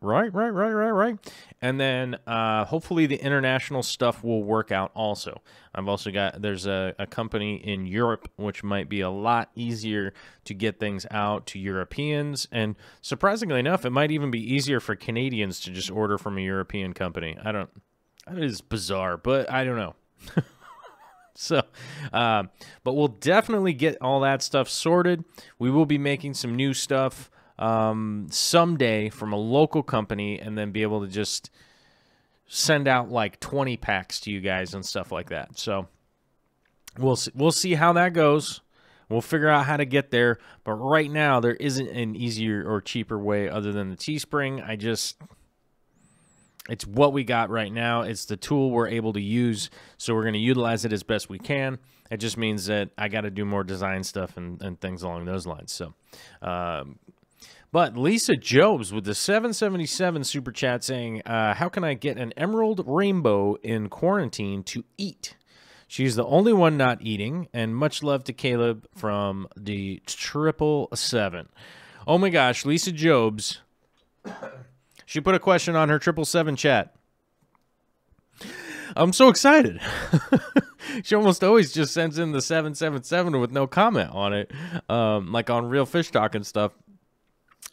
And then hopefully the international stuff will work out also. I've also got, there's a company in Europe, which might be a lot easier to get things out to Europeans. And surprisingly enough, it might even be easier for Canadians to just order from a European company. It is bizarre, but I don't know. So, but we'll definitely get all that stuff sorted. We will be making some new stuff someday from a local company, and then be able to just send out like 20 packs to you guys and stuff like that. So we'll see how that goes. We'll figure out how to get there. But right now, there isn't an easier or cheaper way other than the Teespring. It's what we got right now. It's the tool we're able to use, so we're going to utilize it as best we can. It just means that I got to do more design stuff and things along those lines. So, but Lisa Jobs with the 777 super chat saying, how can I get an emerald rainbow in quarantine to eat? She's the only one not eating, and much love to Caleb from the 777. Oh my gosh, Lisa Jobs. She put a question on her 777 chat. I'm so excited. She almost always just sends in the 777 with no comment on it, like on Real Fish Talk and stuff.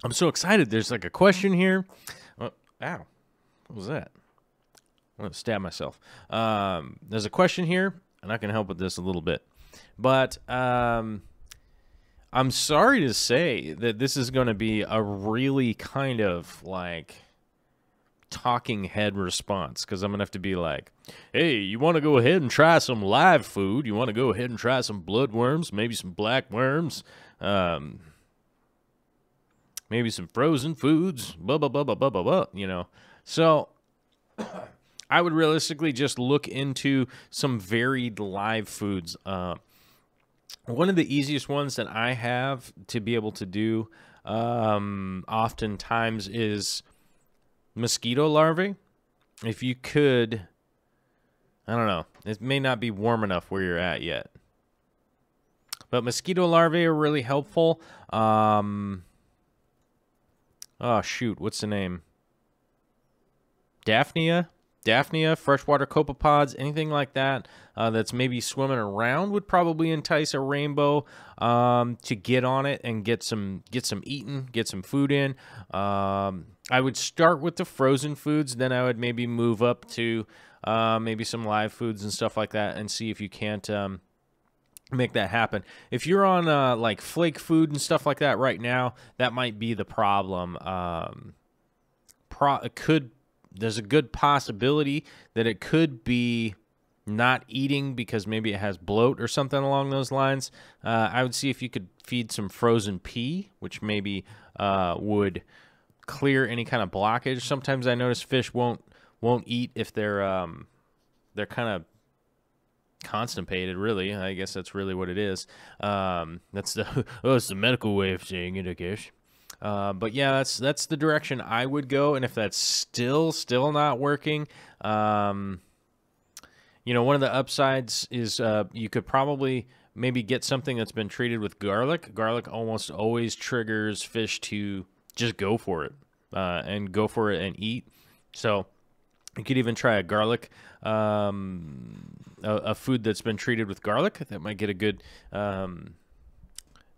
I'm so excited. There's like a question here. Oh, ow. What was that? I'm going to stab myself. There's a question here, and I can help with this a little bit. But I'm sorry to say that this is going to be a really kind of like talking head response, because I'm going to have to be like, hey, you want to go ahead and try some live food? You want to go ahead and try some bloodworms, maybe some black worms, maybe some frozen foods, blah, blah, blah, blah, blah, blah, blah, you know. So I would realistically just look into some varied live foods. One of the easiest ones that I have to be able to do oftentimes is mosquito larvae. If you could, I don't know, it may not be warm enough where you're at yet, but mosquito larvae are really helpful. Oh shoot, what's the name? Daphnia, freshwater copepods, anything like that that's maybe swimming around would probably entice a rainbow to get on it and get some eaten, get some food in. I would start with the frozen foods, then I would maybe move up to maybe some live foods and stuff like that, and see if you can't make that happen. If you're on like flake food and stuff like that right now, that might be the problem. There's a good possibility that it could be not eating because maybe it has bloat or something along those lines. I would see if you could feed some frozen pea, which maybe would clear any kind of blockage. Sometimes I notice fish won't eat if they're kind of constipated, really. I guess that's really what it is. It's the medical way of saying it, I guess. But yeah, that's the direction I would go. And if that's still not working, you know, one of the upsides is you could probably maybe get something that's been treated with garlic. Garlic almost always triggers fish to just go for it and eat. So you could even try a garlic, a food that's been treated with garlic. That might get a good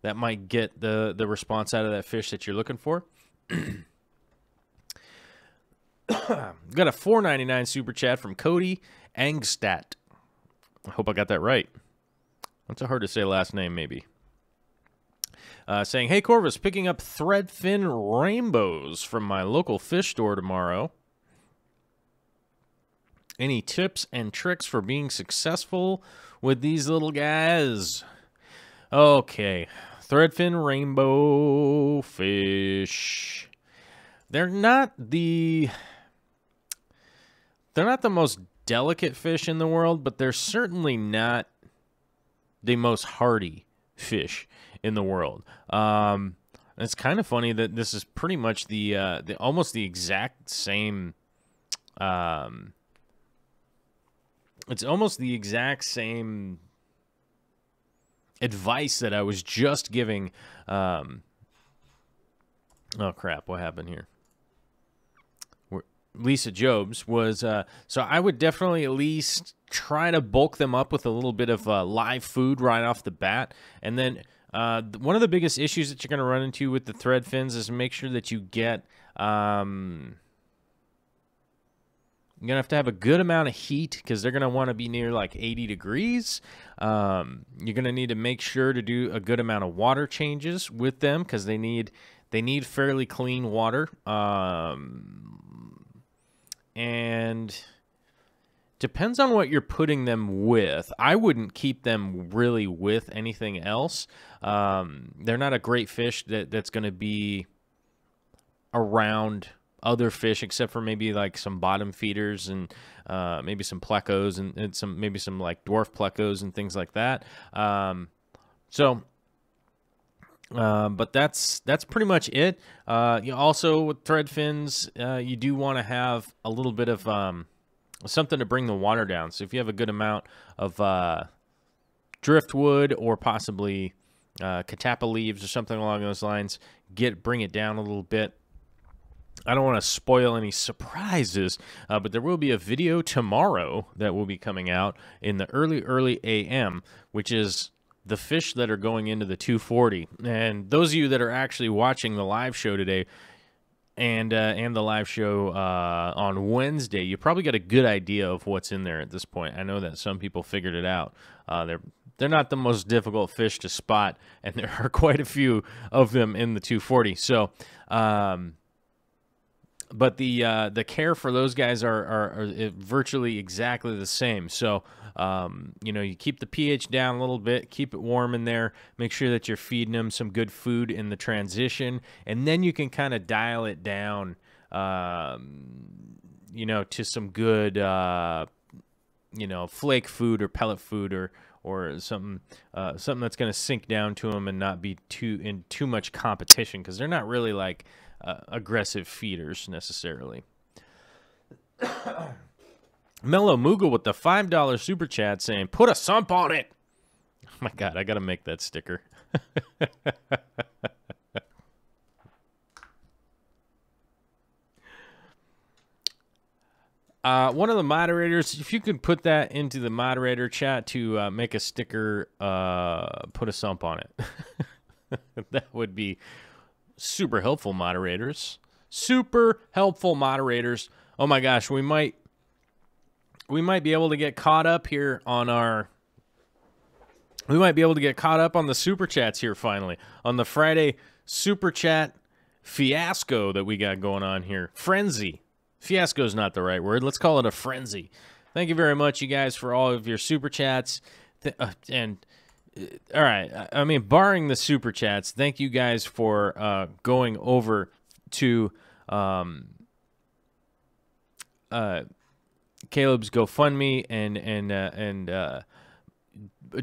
that might get the response out of that fish that you're looking for. Got a $4.99 super chat from Cody Angstadt. I hope I got that right. That's a hard to say last name, maybe. Saying, hey, Corvus, picking up Threadfin rainbows from my local fish store tomorrow. Any tips and tricks for being successful with these little guys? Okay, Threadfin rainbow fish. They're not the most delicate fish in the world, but they're certainly not the most hardy fish in the world. And it's kind of funny that this is pretty much the almost the exact same. It's almost the exact same advice that I was just giving. Oh crap! What happened here? Lisa Jobs was, so I would definitely at least try to bulk them up with a little bit of live food right off the bat. And then one of the biggest issues that you're going to run into with the thread fins is make sure that you get, you're going to have a good amount of heat because they're going to want to be near like 80 degrees. You're going to need to make sure to do a good amount of water changes with them because they need fairly clean water. And depends on what you're putting them with. I wouldn't keep them really with anything else. They're not a great fish that's going to be around other fish, except for maybe like some bottom feeders and maybe some plecos and maybe some like dwarf plecos and things like that. But that's pretty much it. You also with thread fins, you do want to have a little bit of something to bring the water down. So if you have a good amount of driftwood or possibly catappa leaves or something along those lines, bring it down a little bit. I don't want to spoil any surprises, but there will be a video tomorrow that will be coming out in the early AM, which is the fish that are going into the 240. And those of you that are actually watching the live show today and the live show on Wednesday, you probably got a good idea of what's in there at this point. I know that some people figured it out. They're not the most difficult fish to spot, and there are quite a few of them in the 240. So, but the care for those guys are virtually exactly the same. So, you know, you keep the pH down a little bit, keep it warm in there, make sure that you're feeding them some good food in the transition, and then you can kind of dial it down, you know, to some good, you know, flake food or pellet food or something that's going to sink down to them and not be too much competition, because they're not really like aggressive feeders necessarily. Mellow Moogle with the $5 super chat saying, "Put a sump on it." Oh my God, I gotta make that sticker. One of the moderators, if you could put that into the moderator chat to make a sticker, put a sump on it. That would be super helpful, moderators. Super helpful, moderators. Oh my gosh, we might be able to get caught up here on our... We might be able to get caught up on the super chats here finally. On the Friday super chat fiasco that we got going on here. Frenzy. Fiasco is not the right word. Let's call it a frenzy. Thank you very much, you guys, for all of your super chats. All right, I mean, barring the super chats, thank you guys for going over to Caleb's GoFundMe and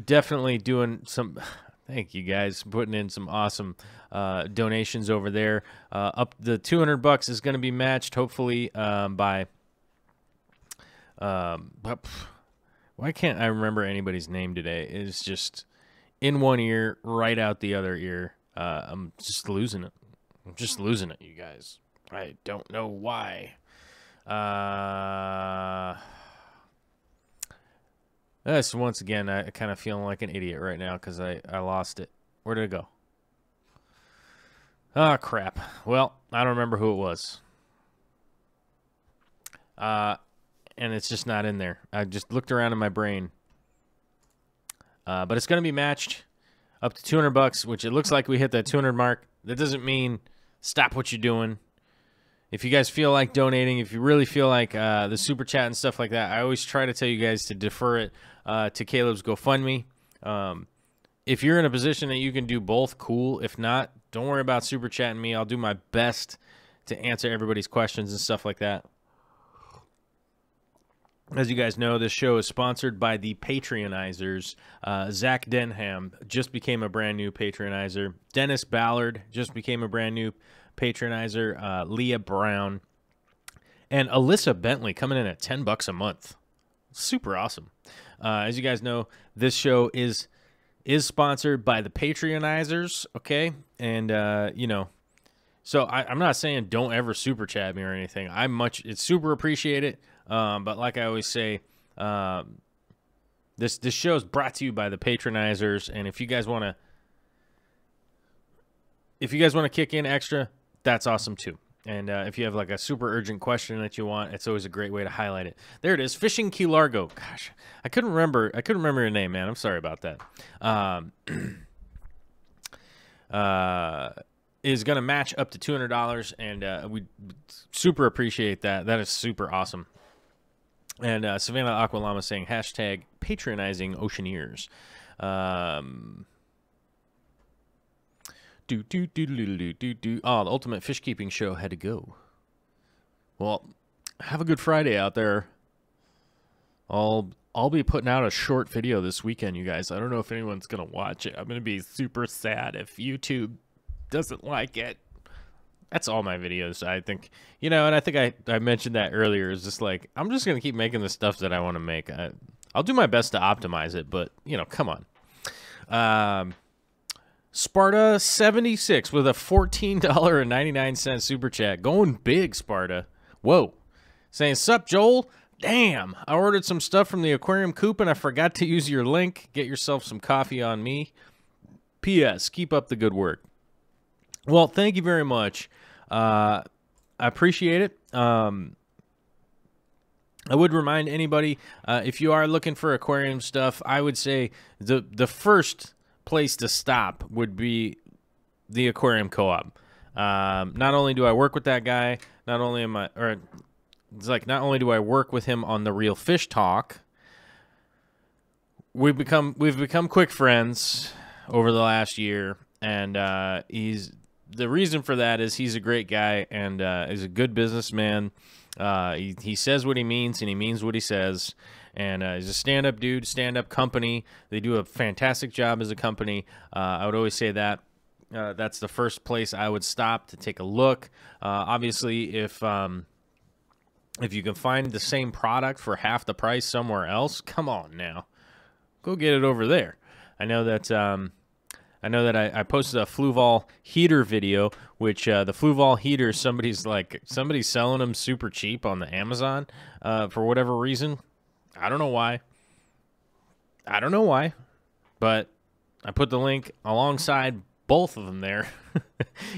definitely doing some. Thank you guys for putting in some awesome donations over there. Up the $200 is going to be matched hopefully by. Why can't I remember anybody's name today? It's just in one ear, right out the other ear. I'm just losing it. I'm just losing it, you guys. I don't know why. This once again, I kind of feeling like an idiot right now because I lost it. Where did it go? Oh, crap. Well, I don't remember who it was. And it's just not in there. I just looked around in my brain. But it's going to be matched up to $200, which it looks like we hit that 200 mark. That doesn't mean stop what you're doing. If you guys feel like donating, if you really feel like the super chat and stuff like that, I always try to tell you guys to defer it to Caleb's GoFundMe. If you're in a position that you can do both, cool. If not, don't worry about super chatting me. I'll do my best to answer everybody's questions and stuff like that. As you guys know, this show is sponsored by the Patreonizers. Zach Denham just became a brand new patronizer. Dennis Ballard just became a brand new patronizer. Leah Brown. And Alyssa Bentley coming in at $10 a month. Super awesome. As you guys know, this show is sponsored by the Patreonizers, okay? And, you know, so I'm not saying don't ever super chat me or anything. It's super appreciate it. But like I always say, this show is brought to you by the Patronizers, and if you guys want to kick in extra, that's awesome too. And if you have like a super urgent question that you want, it's always a great way to highlight it. There it is, Fishing Key Largo. Gosh, I couldn't remember your name, man. I'm sorry about that. Is going to match up to $200, and we super appreciate that. That is super awesome. And Savannah Aqualama saying hashtag patronizing Oceaneers. Oh, the Ultimate Fish Keeping Show had to go. Well, have a good Friday out there. I'll be putting out a short video this weekend, you guys. I don't know if anyone's gonna watch it. I'm gonna be super sad if YouTube doesn't like it. That's all my videos, I think. You know, and I think I mentioned that earlier. It's just like, I'm just going to keep making the stuff that I want to make. I'll do my best to optimize it, but, you know, come on. Sparta 76 with a $14.99 super chat. Going big, Sparta. Whoa. Saying, sup, Joel? Damn, I ordered some stuff from the Aquarium Coop and I forgot to use your link. Get yourself some coffee on me. P.S. Keep up the good work. Well, thank you very much. I appreciate it. I would remind anybody, if you are looking for aquarium stuff, I would say the first place to stop would be the Aquarium Co-op. Not only do I work with that guy, not only do I work with him on the Real Fish Talk, we've become quick friends over the last year, and the reason for that is he's a great guy and he's a good businessman. He says what he means and he means what he says. And he's a stand-up dude, stand-up company. They do a fantastic job as a company. I would always say that. That's the first place I would stop to take a look. Obviously, if you can find the same product for half the price somewhere else, come on now. Go get it over there. I know that I posted a Fluval heater video, which the Fluval heater, somebody's selling them super cheap on the Amazon for whatever reason. I don't know why. But I put the link alongside both of them there.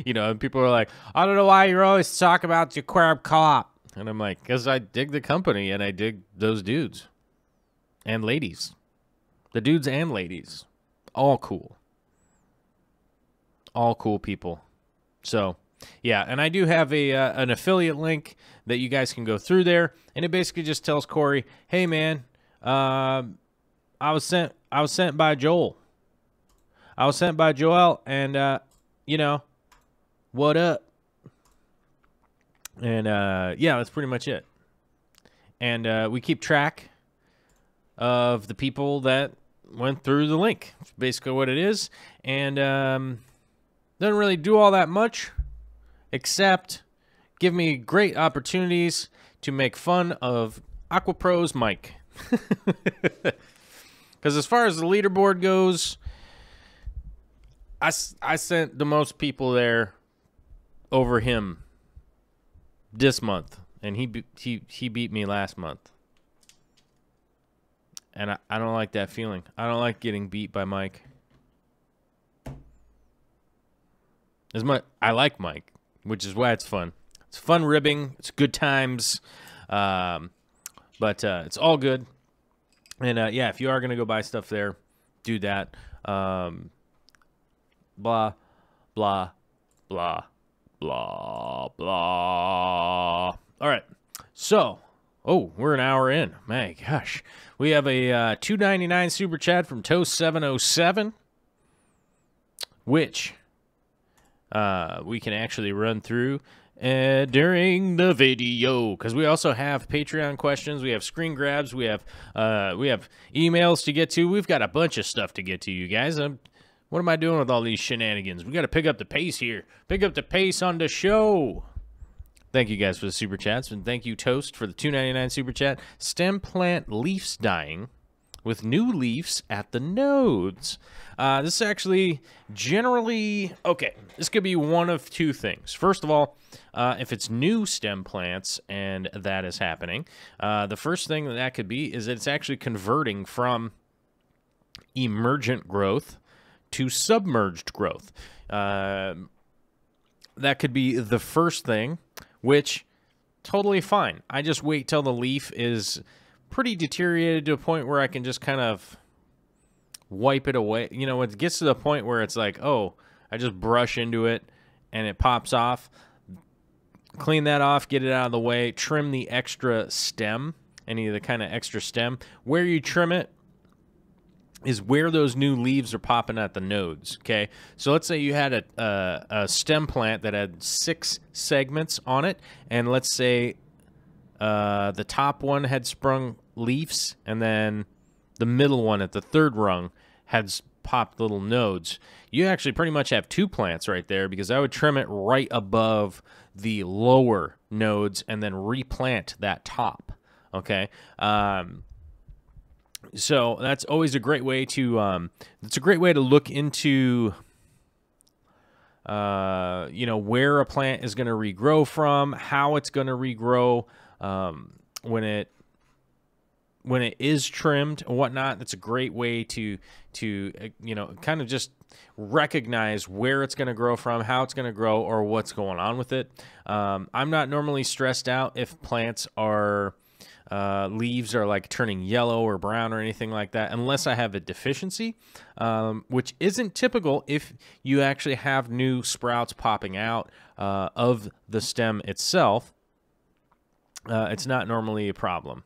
You know, and people are like, I don't know why you're always talking about the Aquarium Co-op. And I'm like, because I dig the company and I dig those dudes and ladies. The dudes and ladies. All cool. All cool people. So, yeah, and I do have an affiliate link that you guys can go through there, and it basically just tells Corey, "Hey, man, I was sent by Joel. I was sent by Joel, and you know, what up?" And yeah, that's pretty much it. And we keep track of the people that went through the link. It's basically what it is, and doesn't really do all that much, except give me great opportunities to make fun of AquaPro's Mike. Because as far as the leaderboard goes, I sent the most people there over him this month, and he beat me last month. And I don't like that feeling. I don't like getting beat by Mike. I like Mike, which is why it's fun. It's fun ribbing. It's good times. But it's all good. And, yeah, if you are going to go buy stuff there, do that. Blah, blah, blah, blah, blah. All right. So, we're an hour in. My gosh. We have a $2.99 super chat from Toast707, which we can actually run through during the video, because we also have Patreon questions, we have screen grabs, we have emails to get to. We've got a bunch of stuff to get to, you guys. What am I doing with all these shenanigans? We got to pick up the pace here. Pick up the pace on the show. Thank you guys for the super chats, and thank you Toast for the $2.99 super chat. Stem plant leaves dying with new leaves at the nodes. This is actually generally, okay, this could be one of two things. First of all, if it's new stem plants and that is happening, the first thing that could be is that it's actually converting from emergent growth to submerged growth. That could be the first thing, which totally fine. I just wait till the leaf is pretty deteriorated to a point where I can just kind of wipe it away. You know, it gets to the point where it's like, oh, I just brush into it and it pops off. Clean that off, get it out of the way, trim the extra stem, any of the kind of extra stem. Where you trim it is where those new leaves are popping at the nodes, okay? So let's say you had a stem plant that had 6 segments on it, and let's say the top one had sprung leaves, and then the middle one at the third rung had popped little nodes. You actually pretty much have 2 plants right there, because I would trim it right above the lower nodes and then replant that top, okay? So that's always a great way to look into you know, where a plant is going to regrow from, how it's going to regrow when it is trimmed and whatnot. That's a great way to you know, kind of just recognize where it's going to grow from, how it's going to grow, or what's going on with it. I'm not normally stressed out if plants are leaves are like turning yellow or brown or anything like that, unless I have a deficiency, which isn't typical if you actually have new sprouts popping out of the stem itself. It's not normally a problem.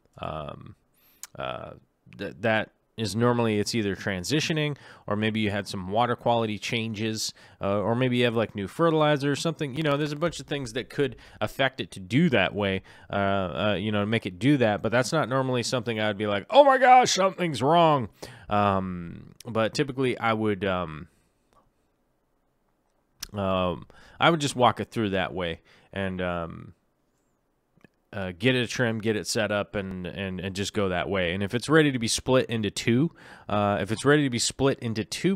That is normally, it's either transitioning, or maybe you had some water quality changes, or maybe you have like new fertilizer or something. You know, there's a bunch of things that could affect it to do that way, you know, make it do that. But that's not normally something I would be like, oh my gosh, something's wrong. But typically I would just walk it through that way, and get it trimmed, get it set up, and just go that way. And if it's ready to be split into 2,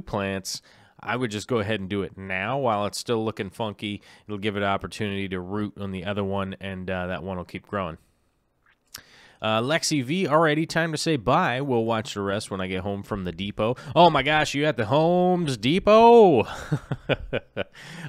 plants, I would just go ahead and do it now while it's still looking funky. It'll give it an opportunity to root on the other one, and that one will keep growing. Lexi V, alrighty, time to say bye. We'll watch the rest when I get home from the depot. Oh my gosh, you at the Home's Depot?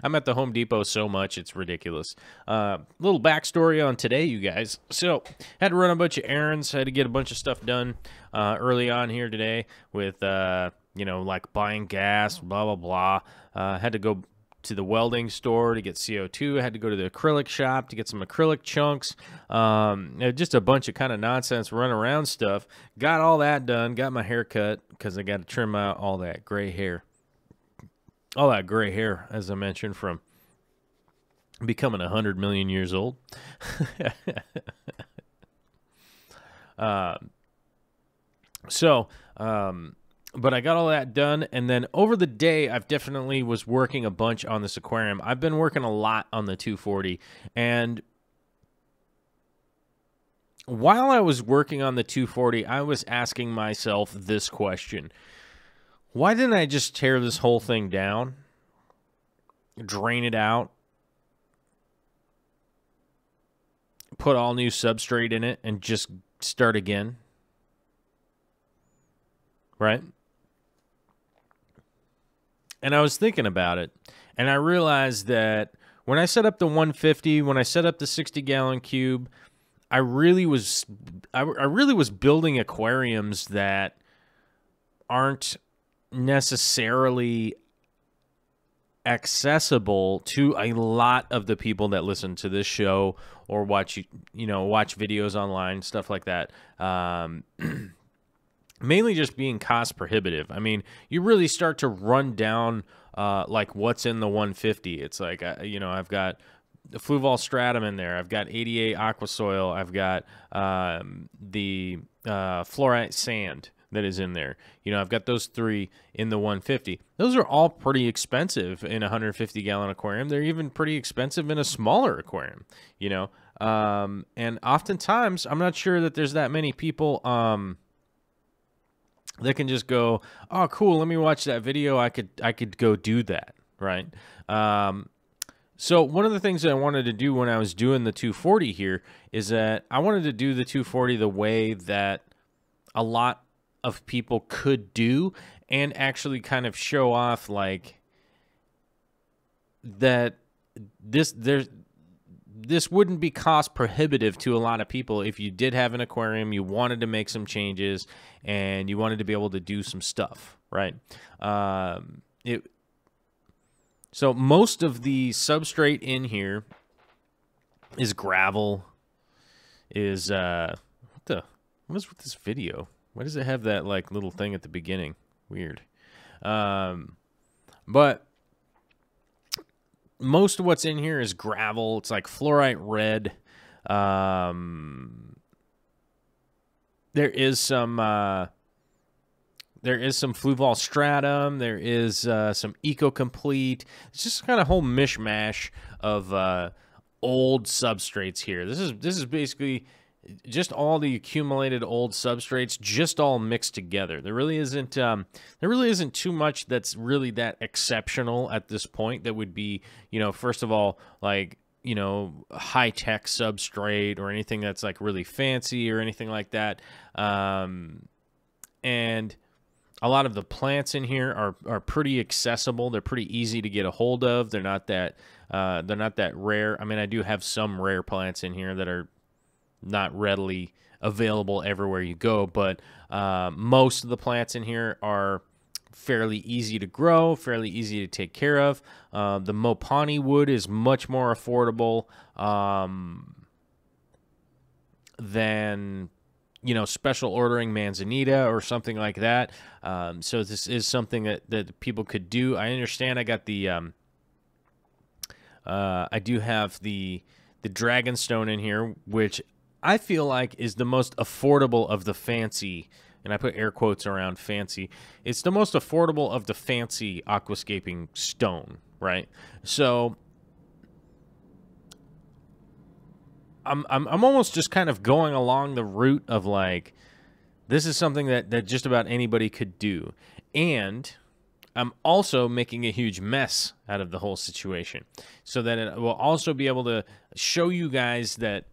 I'm at the Home Depot so much, it's ridiculous. Little backstory on today, you guys. So, had to run a bunch of errands, had to get a bunch of stuff done early on here today with, you know, like buying gas, blah, blah, blah. Had to go to the welding store to get CO2. I had to go to the acrylic shop to get some acrylic chunks. Just a bunch of kind of nonsense run around stuff. Got all that done. Got my hair cut because I got to trim out all that gray hair. All that gray hair, as I mentioned, from becoming 100 million years old. But I got all that done, and then over the day, I've definitely was working a bunch on this aquarium. I've been working a lot on the 240, and while I was working on the 240, I was asking myself this question. Why didn't I just tear this whole thing down, drain it out, put all new substrate in it, and just start again? Right? And I was thinking about it, and I realized that when I set up the 150, when I set up the 60-gallon cube, I really was building aquariums that aren't necessarily accessible to a lot of the people that listen to this show or watch videos online, stuff like that. Mainly just being cost prohibitive. I mean, you really start to run down like what's in the 150. It's like, you know, I've got the Fluval stratum in there. I've got 88 aqua soil. I've got the fluorite sand that is in there. You know, I've got those 3 in the 150. Those are all pretty expensive in a 150-gallon aquarium. They're even pretty expensive in a smaller aquarium, you know. And oftentimes, I'm not sure that there's that many people that can just go, oh, cool, let me watch that video. I could go do that, right? So one of the things that I wanted to do when I was doing the 240 here is that I wanted to do the 240 the way that a lot of people could do, and actually kind of show off like that this wouldn't be cost prohibitive to a lot of people if you did have an aquarium, you wanted to make some changes, and you wanted to be able to do some stuff, right? So most of the substrate in here is gravel, is what is with this video? Why does it have that like little thing at the beginning? Weird. But most of what's in here is gravel. It's like fluorite red. There is some Fluval stratum. There is some Eco-Complete. It's just kind of a whole mishmash of old substrates here. This is basically just all the accumulated old substrates, just all mixed together. There really isn't too much that's really that exceptional at this point. That would be, you know, first of all, like, you know, high-tech substrate or anything that's like really fancy or anything like that. And a lot of the plants in here are pretty accessible. They're pretty easy to get a hold of. They're not that rare. I mean, I do have some rare plants in here that are not readily available everywhere you go, but most of the plants in here are fairly easy to grow, fairly easy to take care of. The Mopani wood is much more affordable than, you know, special ordering manzanita or something like that. So this is something that people could do. I understand. I got the I do have the Dragonstone in here, which I feel like is the most affordable of the fancy, and I put air quotes around fancy. It's the most affordable of the fancy aquascaping stone, right? So I'm almost just kind of going along the route of like, this is something that just about anybody could do. And I'm also making a huge mess out of the whole situation, so that it will also be able to show you guys that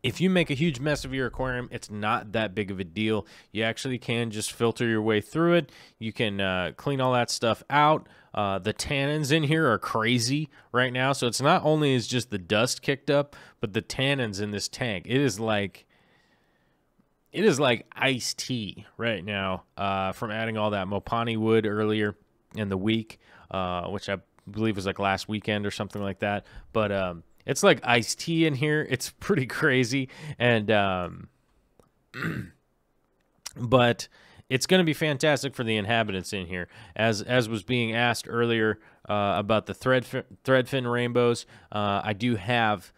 if you make a huge mess of your aquarium, it's not that big of a deal. You actually can just filter your way through it. You can clean all that stuff out. The tannins in here are crazy right now. So it's not only is just the dust kicked up, but the tannins in this tank. It is like iced tea right now from adding all that Mopani wood earlier in the week, which I believe was like last weekend or something like that. But it's like iced tea in here. It's pretty crazy. And but it's going to be fantastic for the inhabitants in here. As was being asked earlier about the threadfin rainbows, I do have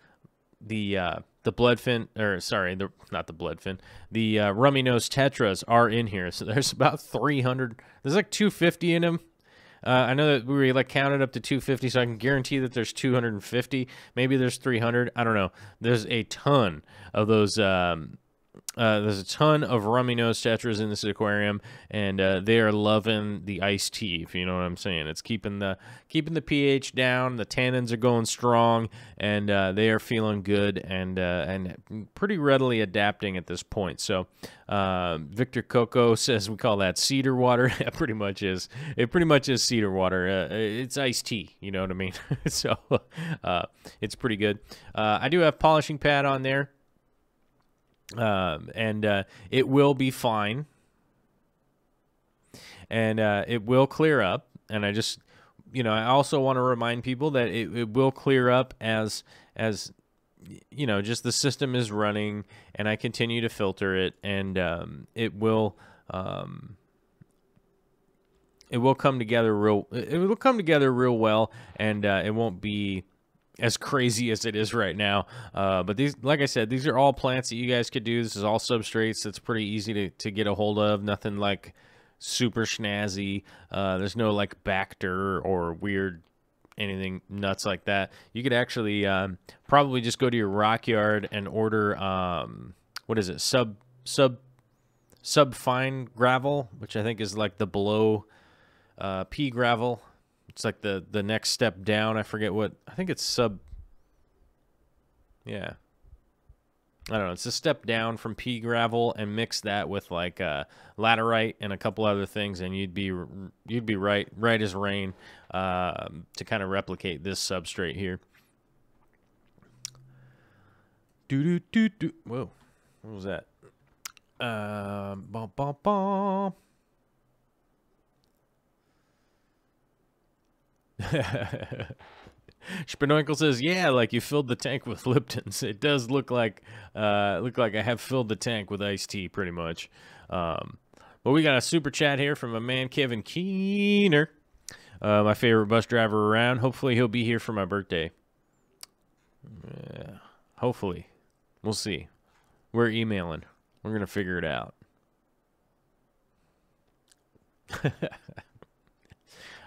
the bloodfin, or sorry, not the bloodfin. The rummy nose tetras are in here. So there's about 300. There's like 250 in them. I know that we like counted up to 250, so I can guarantee that there's 250. Maybe there's 300. I don't know. There's a ton of those. There's a ton of rummy nose tetras in this aquarium, and they are loving the iced tea, if you know what I'm saying. It's keeping the pH down. The tannins are going strong, and they are feeling good and pretty readily adapting at this point. So Victor Coco says we call that cedar water. It pretty much is. It pretty much is cedar water. It's iced tea. You know what I mean? So it's pretty good. I do have polishing pad on there. And it will be fine, and it will clear up. And I just, you know, I also want to remind people that it will clear up as you know, just the system is running, and I continue to filter it, and it will come together real. It will come together real well, and it won't be as crazy as it is right now. But these, like I said, these are all plants that you guys could do. This is all substrates. That's pretty easy to get a hold of. Nothing like super snazzy. There's no like Bacter or weird anything nuts like that. You could actually probably just go to your rock yard and order what is it, sub fine gravel, which I think is like the below pea gravel. It's like the next step down. I forget what, I think it's yeah, I don't know. It's a step down from pea gravel, and mix that with like laterite and a couple other things, and you'd be right as rain to kind of replicate this substrate here. Whoa, what was that? Bum, bum, bum. Spinoinkle says, "Yeah, like you filled the tank with Liptons." It does look like I have filled the tank with iced tea, pretty much. But we got a super chat here from a man, Kevin Keener, my favorite bus driver around. Hopefully, he'll be here for my birthday. Hopefully, we'll see. We're emailing. We're gonna figure it out.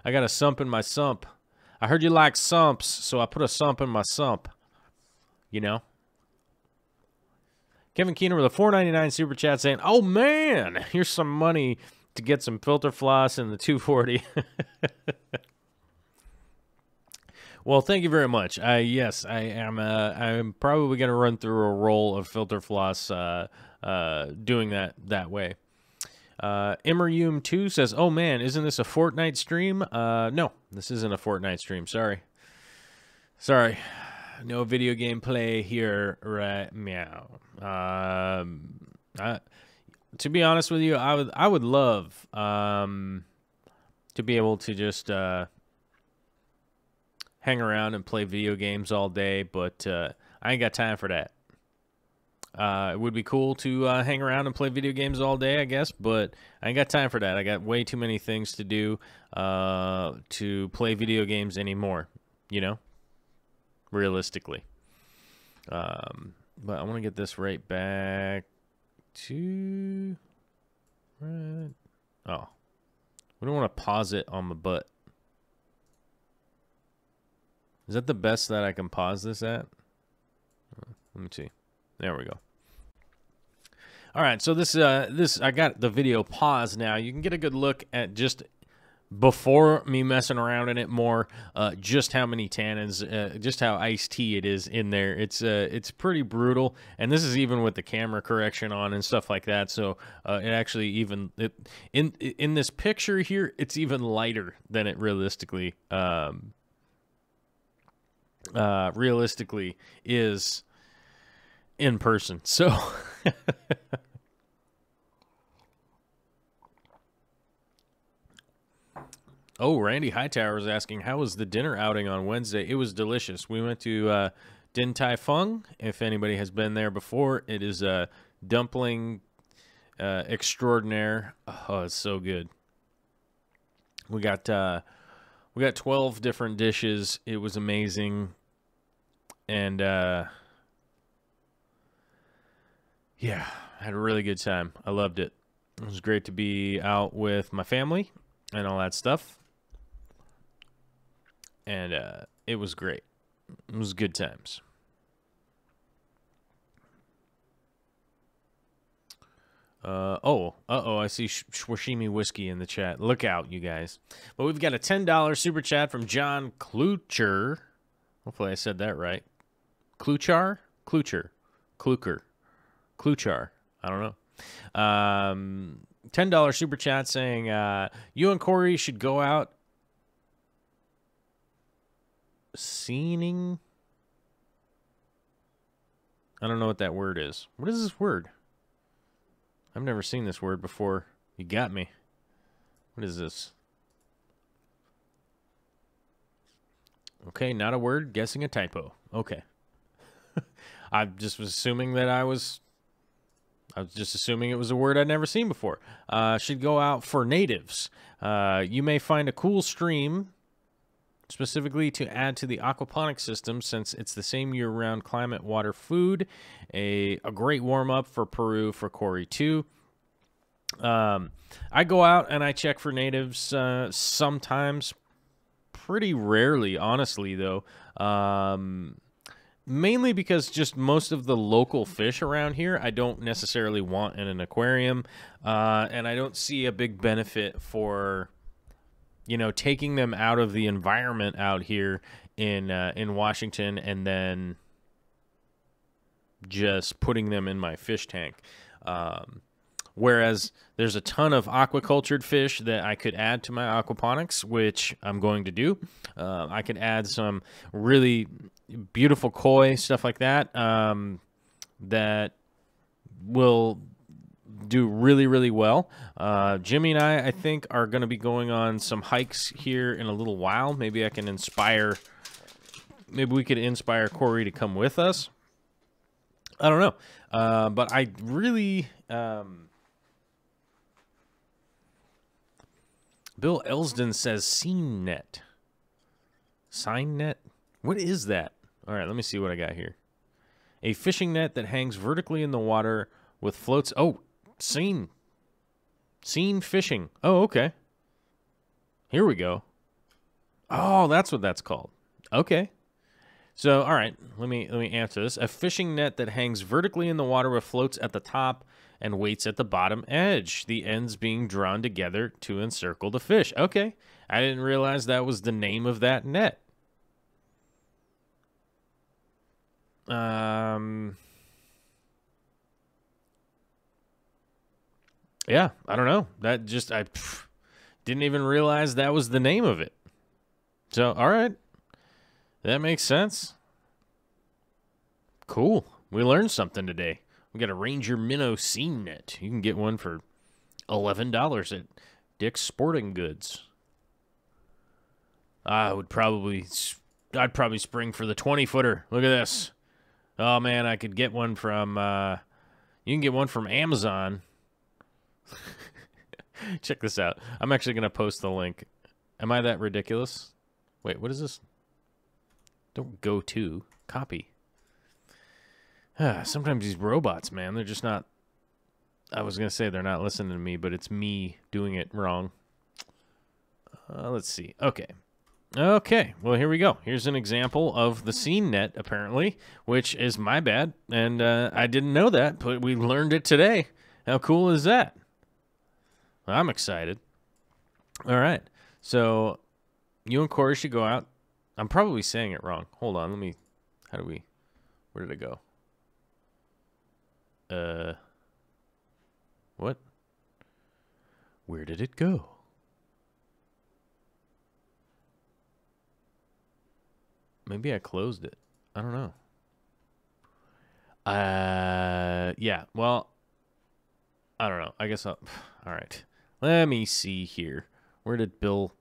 I got a sump in my sump. I heard you like sumps, so I put a sump in my sump. You know? Kevin Keener with a $4.99 super chat saying, "Oh man, here's some money to get some filter floss in the 240. Well, thank you very much. Yes, I am. I'm probably going to run through a roll of filter floss doing that way. Emeryum 2 says, "Oh man, isn't this a Fortnite stream?" No, this isn't a Fortnite stream. Sorry. No video game play here right meow. To be honest with you, I would love to be able to just hang around and play video games all day, but I ain't got time for that. It would be cool to hang around and play video games all day, I guess, but I ain't got time for that. I got way too many things to do to play video games anymore, you know, realistically. But I want to get this right back to... Oh. We don't want to pause it on the butt. Is that the best that I can pause this at? Let me see. There we go. All right, so this I got the video paused now. You can get a good look at just before me messing around in it more, just how many tannins, just how iced tea it is in there. It's pretty brutal, and this is even with the camera correction on and stuff like that. So it actually even in this picture here, it's even lighter than it realistically is in person. So oh, Randy Hightower is asking, how was the dinner outing on Wednesday? It was delicious. We went to Din Tai Fung. If anybody has been there before, it is a dumpling extraordinaire. Oh, it's so good. We got 12 different dishes. It was amazing. And yeah, I had a really good time. I loved it. It was great to be out with my family and all that stuff. And it was great. It was good times. I see Swashimi Whiskey in the chat. Look out, you guys. But we've got a $10 super chat from John Klucher. Hopefully I said that right. Klucher? Klucher. I don't know. $10 super chat saying, you and Corey should go out scening. I don't know what that word is. What is this word? I've never seen this word before. You got me. What is this? Okay, not a word. Guessing a typo. Okay. I just was assuming that I was just assuming it was a word I'd never seen before. Should go out for natives. You may find a cool stream specifically to add to the aquaponics system since it's the same year-round climate, water, food. A great warm-up for Peru for Corey too. I go out and I check for natives sometimes, pretty rarely, honestly, though. Mainly because just most of the local fish around here I don't necessarily want in an aquarium, and I don't see a big benefit for, you know, taking them out of the environment out here in Washington and then just putting them in my fish tank. Whereas there's a ton of aquacultured fish that I could add to my aquaponics, which I'm going to do. I could add some really beautiful koi, stuff like that, that will do really, really well. Jimmy and I think, are going to be going on some hikes here in a little while. Maybe we could inspire Corey to come with us. I don't know. But I really... Bill Elsden says scene net. Sign net? What is that? All right, let me see what I got here. A fishing net that hangs vertically in the water with floats. Oh, scene. Scene fishing. Oh, okay. Here we go. Oh, that's what that's called. Okay. So, all right, let me answer this. A fishing net that hangs vertically in the water with floats at the top and weights at the bottom edge, the ends being drawn together to encircle the fish. Okay, I didn't realize that was the name of that net. Yeah, I don't know. That just, I didn't even realize that was the name of it. So, all right. That makes sense. Cool. We learned something today. We got a Ranger Minnow scene net. You can get one for $11 at Dick's Sporting Goods. I'd probably spring for the 20-footer. Look at this. Oh man, I could get one from you can get one from Amazon. Check this out. I'm actually going to post the link. Am I that ridiculous? Wait, what is this? Don't go to. Copy. Sometimes these robots, man, they're just not... I was going to say they're not listening to me, but it's me doing it wrong. Let's see. Okay. Okay, well, here we go. Here's an example of the scene net, apparently, which is my bad, and I didn't know that, but we learned it today. How cool is that? I'm excited. All right, so you and Corey should go out. I'm probably saying it wrong. Hold on, let me... Where did it go? What? Where did it go? Maybe I closed it. I don't know. Yeah, well, I don't know. I guess I'll... All right. Let me see here. Where did Bill...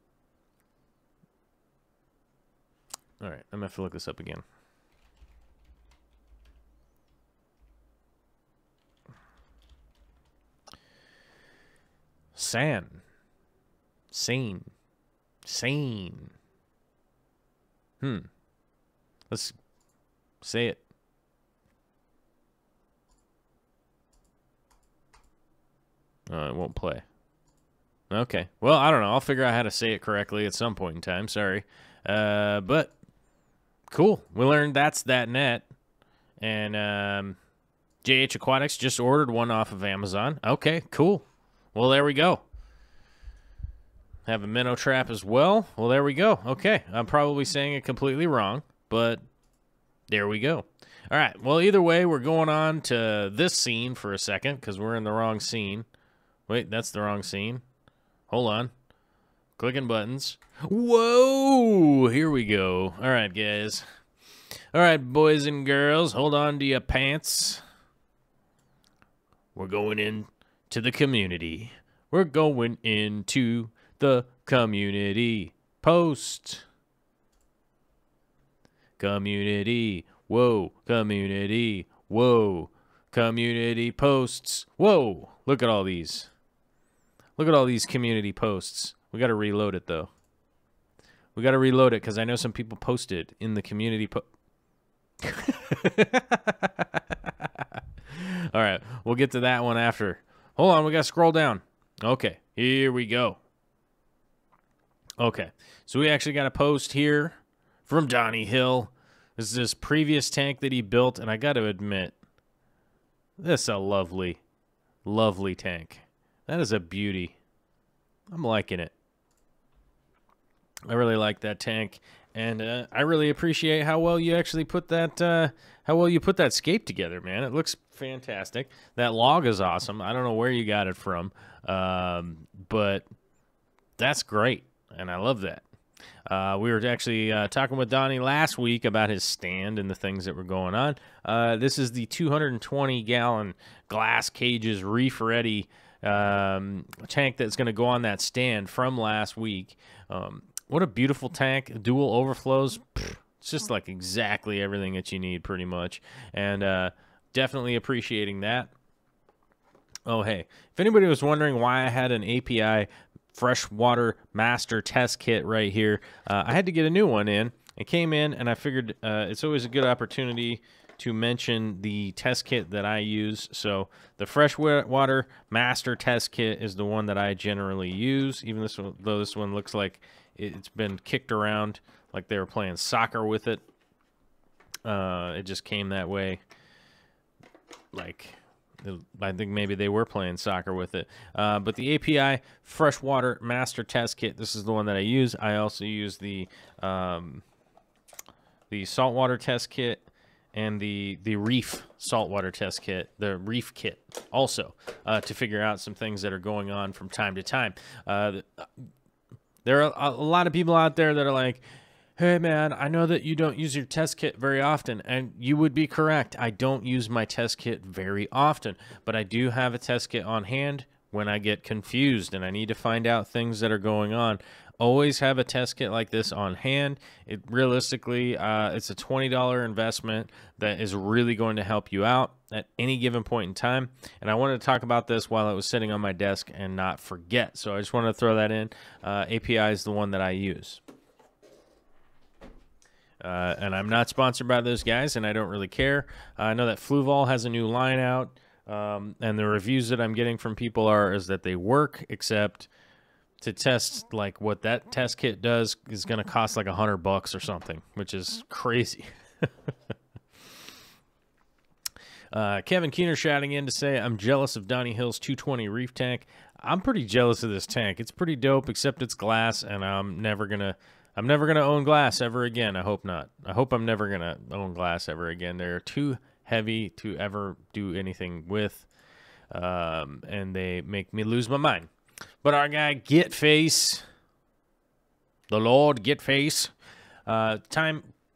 All right, I'm going to have to look this up again. Sane. Let's say it. It won't play. Okay. Well, I don't know. I'll figure out how to say it correctly at some point in time. Sorry. But cool. We learned that's that net. And JH Aquatics just ordered one off of Amazon. Okay, cool. Well, there we go. Have a minnow trap as well. Well, there we go. Okay. I'm probably saying it completely wrong, but there we go. All right. Well, either way, we're going on to this scene for a second because we're in the wrong scene. Wait, that's the wrong scene. Hold on. Clicking buttons. Whoa! Here we go. All right, guys. All right, boys and girls, hold on to your pants. We're going in to the community. We're going into the community post. Community. Whoa. Community. Whoa. Community posts. Whoa. Look at all these. Look at all these community posts. We got to reload it, though. We got to reload it because I know some people posted in the community. All right, we'll get to that one after. Hold on, we got to scroll down. Okay, here we go. Okay, so we actually got a post here from Donnie Hill. This is this previous tank that he built, and I got to admit, this is a lovely, lovely tank. That is a beauty. I'm liking it. I really like that tank, and I really appreciate how well you actually put that scape together, man. It looks fantastic. That log is awesome. I don't know where you got it from, but that's great, and I love that. We were actually talking with Donnie last week about his stand and the things that were going on. This is the 220-gallon glass cages reef-ready tank that's going to go on that stand from last week. What a beautiful tank. Dual overflows. It's just like exactly everything that you need pretty much. And definitely appreciating that. Oh, hey. If anybody was wondering why I had an API freshwater master test kit right here, I had to get a new one in. It came in, and I figured it's always a good opportunity to mention the test kit that I use. So the freshwater master test kit is the one that I generally use, even this one, though this one looks like it's been kicked around like they were playing soccer with it. It just came that way. Like, I think maybe they were playing soccer with it. But the API freshwater master test kit, this is the one that I use. I also use the saltwater test kit and the reef saltwater test kit, the reef kit also, to figure out some things that are going on from time to time. There are a lot of people out there that are like, hey, man, I know that you don't use your test kit very often, and you would be correct. I don't use my test kit very often, but I do have a test kit on hand when I get confused and I need to find out things that are going on. Always have a test kit like this on hand. It realistically, it's a $20 investment that is really going to help you out at any given point in time. And I wanted to talk about this while it was sitting on my desk and not forget. So I just wanted to throw that in. API is the one that I use. And I'm not sponsored by those guys, and I don't really care. I know that Fluval has a new line out, and the reviews that I'm getting from people is that they work, except to test like what that test kit does is going to cost like $100 or something, which is crazy. Kevin Keener shouting in to say, I'm jealous of Donnie Hill's 220 reef tank. I'm pretty jealous of this tank. It's pretty dope, except it's glass, and I'm never gonna own glass ever again. I hope not. I hope I'm never gonna own glass ever again. They're too heavy to ever do anything with, and they make me lose my mind. But our guy Getface, the Lord Getface,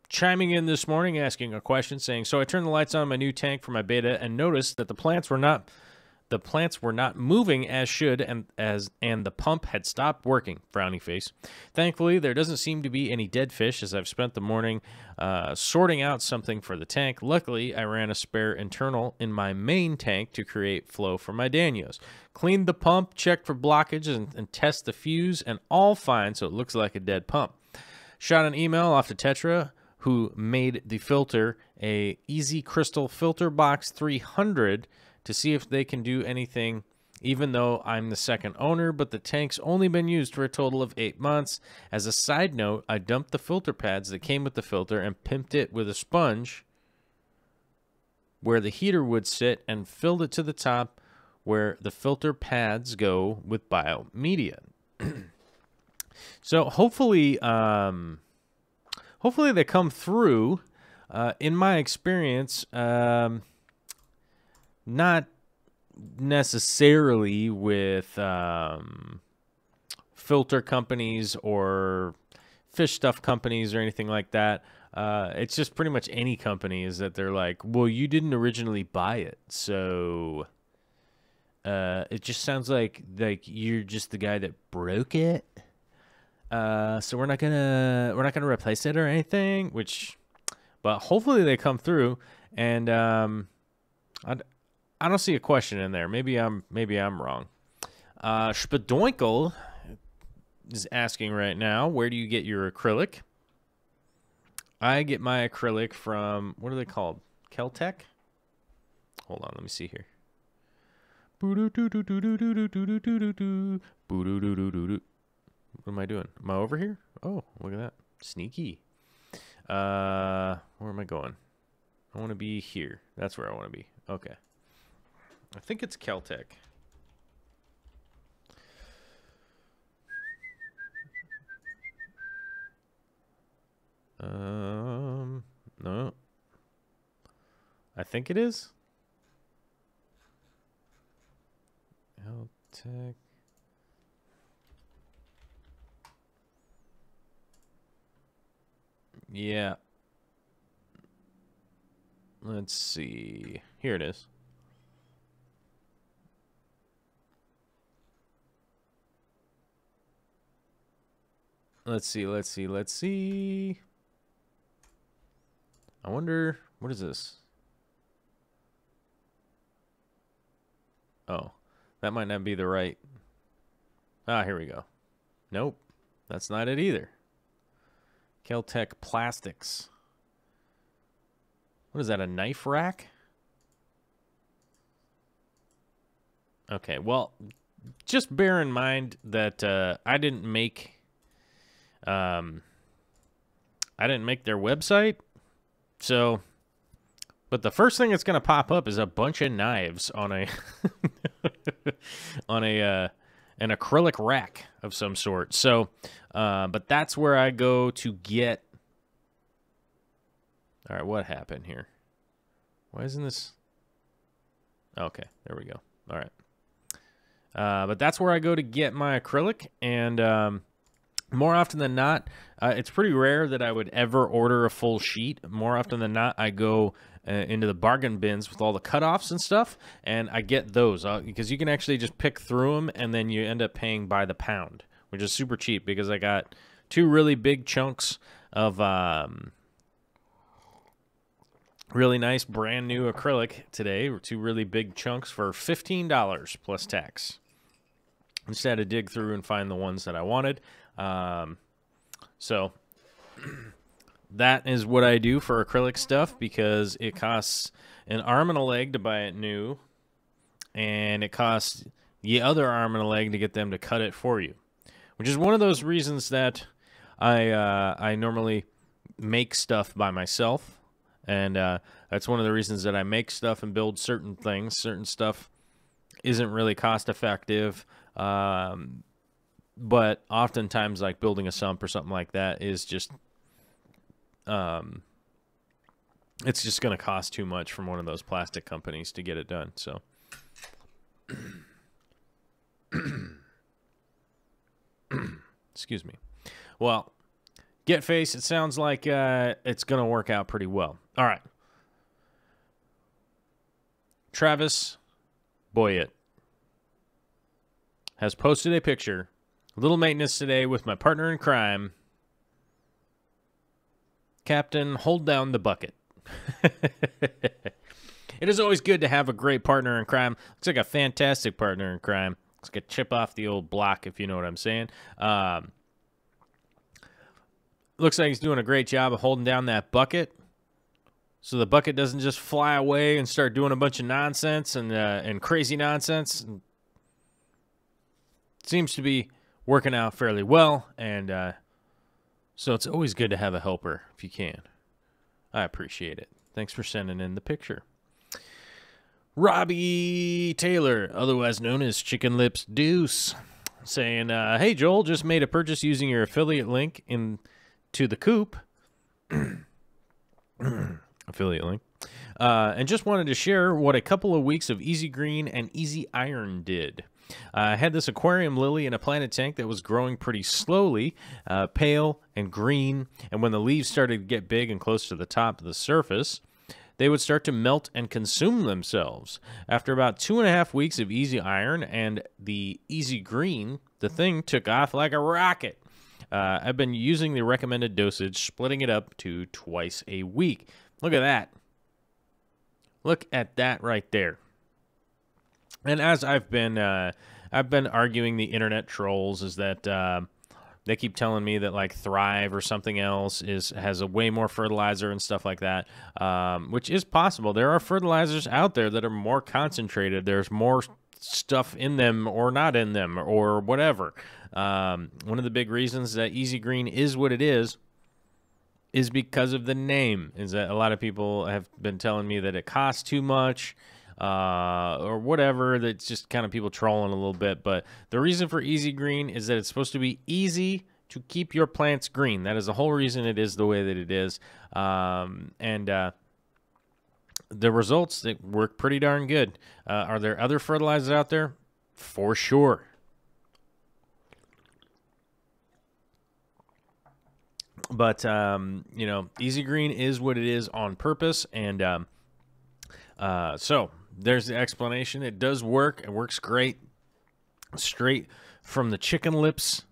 chiming in this morning, asking a question, saying, "So I turned the lights on my new tank for my beta and noticed that the plants were not moving as should, and the pump had stopped working." Frowny face. Thankfully, there doesn't seem to be any dead fish, as I've spent the morning sorting out something for the tank. Luckily, I ran a spare internal in my main tank to create flow for my Danios. Cleaned the pump, checked for blockages, and test the fuse, and all fine, so it looks like a dead pump. Shot an email off to Tetra, who made the filter a Easy Crystal Filter Box 300 to see if they can do anything, even though I'm the second owner, but the tank's only been used for a total of 8 months. As a side note, I dumped the filter pads that came with the filter and pimped it with a sponge where the heater would sit and filled it to the top where the filter pads go with biomedia. So hopefully they come through. In my experience, not necessarily with filter companies or fish stuff companies or anything like that. It's just pretty much any company is that they're like, well, you didn't originally buy it, so it just sounds like you're just the guy that broke it. So we're not gonna replace it or anything. But hopefully they come through, and I don't see a question in there. Maybe I'm wrong. Spadoinkle is asking right now, where do you get your acrylic? I get my acrylic from, what are they called? Keltec? Hold on, let me see here. What am I doing? Am I over here? Oh, look at that. Sneaky. Where am I going? I want to be here. That's where I want to be. Okay. I think it's Keltec. No. I think it is. Keltec. Yeah. Let's see. Here it is. Let's see. I wonder, what is this? Oh, that might not be the right. Ah, here we go. Nope, that's not it either. Keltec Plastics. What is that, a knife rack? Okay, well, just bear in mind that I didn't make their website. So, but the first thing that's going to pop up is a bunch of knives on a on an acrylic rack of some sort. So, but that's where I go to get. All right, what happened here? Why isn't this? Okay, there we go. All right. But that's where I go to get my acrylic, and more often than not, it's pretty rare that I would ever order a full sheet. More often than not, I go into the bargain bins with all the cutoffs and stuff, and I get those because you can actually just pick through them, and then you end up paying by the pound, which is super cheap because I got two really big chunks of really nice brand new acrylic today. Two really big chunks for $15 plus tax. Instead, I had to dig through and find the ones that I wanted. So that is what I do for acrylic stuff because it costs an arm and a leg to buy it new, and it costs the other arm and a leg to get them to cut it for you, which is one of those reasons that I normally make stuff by myself. And that's one of the reasons that I make stuff and build certain things. Certain stuff isn't really cost effective, but oftentimes, like building a sump or something like that is just, it's just going to cost too much from one of those plastic companies to get it done. So, excuse me. Well, Get Face, it sounds like it's going to work out pretty well. All right. Travis Boyett has posted a picture. A little maintenance today with my partner in crime, Captain Hold Down the Bucket. It is always good to have a great partner in crime. Looks like a fantastic partner in crime. Looks like a chip off the old block, if you know what I'm saying. Looks like he's doing a great job of holding down that bucket, so the bucket doesn't just fly away and start doing a bunch of nonsense and crazy nonsense. Seems to be working out fairly well, and so it's always good to have a helper if you can. I appreciate it. Thanks for sending in the picture. Robbie Taylor, otherwise known as Chicken Lips Deuce, saying, hey, Joel, just made a purchase using your affiliate link to the coop. Affiliate link. And just wanted to share what a couple of weeks of Easy Green and Easy Iron did. I had this aquarium lily in a planted tank that was growing pretty slowly, pale and green, and when the leaves started to get big and close to the top of the surface, they would start to melt and consume themselves. After about 2.5 weeks of Easy Iron and the Easy Green, the thing took off like a rocket. I've been using the recommended dosage, splitting it up to twice a week. Look at that. Look at that right there. And as I've been arguing the internet trolls is that They keep telling me that like Thrive or something else has a way more fertilizer and stuff like that, which is possible. There are fertilizers out there that are more concentrated. There's more stuff in them or not in them or whatever. One of the big reasons that Easy Green is what it is because of the name. Is that a lot of people have been telling me that it costs too much or whatever. That's just kind of people trolling a little bit. But the reason for Easy Green is that it's supposed to be easy to keep your plants green. That is the whole reason it is the way that it is. The results, that work pretty darn good. Are there other fertilizers out there? For sure. But, you know, Easy Green is what it is on purpose. And so there's the explanation. It does work. It works great. Straight from the chicken lips.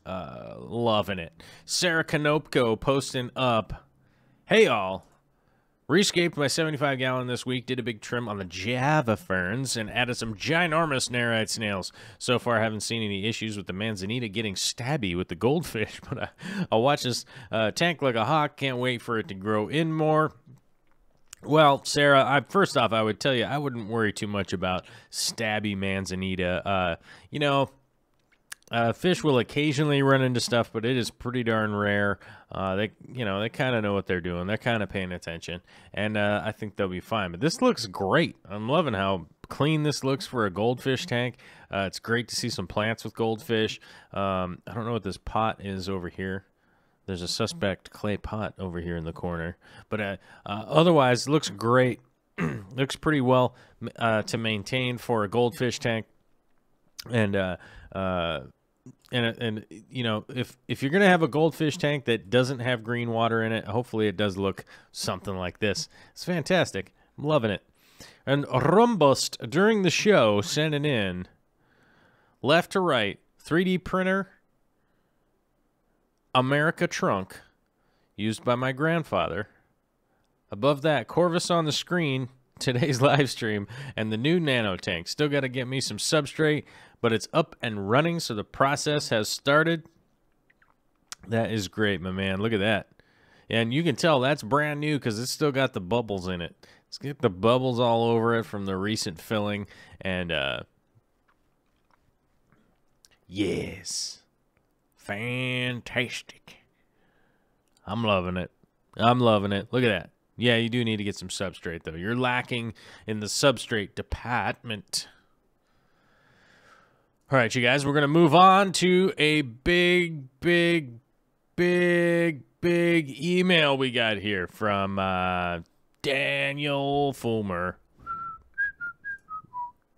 Loving it. Sarah Kanopko posting up, hey, y'all. Rescaped my 75-gallon this week, did a big trim on the Java ferns, and added some ginormous narite snails. So far, I haven't seen any issues with the manzanita getting stabby with the goldfish, but I'll watch this tank like a hawk. Can't wait for it to grow in more. Well, Sarah, first off, I would tell you I wouldn't worry too much about stabby manzanita. You know, fish will occasionally run into stuff, but it is pretty darn rare. They kind of know what they're doing. They're kind of paying attention, and I think they'll be fine. But this looks great. I'm loving how clean this looks for a goldfish tank. It's great to see some plants with goldfish. I don't know what this pot is over here. There's a suspect clay pot over here in the corner, but otherwise, it looks great. Looks pretty well to maintain for a goldfish tank, and you know, if you're gonna have a goldfish tank that doesn't have green water in it, hopefully it does look something like this. It's fantastic. I'm loving it. And Rumbust during the show sending in left to right 3D printer America trunk used by my grandfather. Above that, Corvus on the screen, today's live stream, and the new nano tank. Still got to get me some substrate, but it's up and running, so the process has started. That is great, my man. Look at that. And you can tell that's brand new because it's still got the bubbles in it. It's got the bubbles all over it from the recent filling. And, yes. Fantastic. I'm loving it. I'm loving it. Look at that. Yeah, you do need to get some substrate, though. You're lacking in the substrate department. All right, you guys, we're going to move on to a big email we got here from Daniel Fulmer.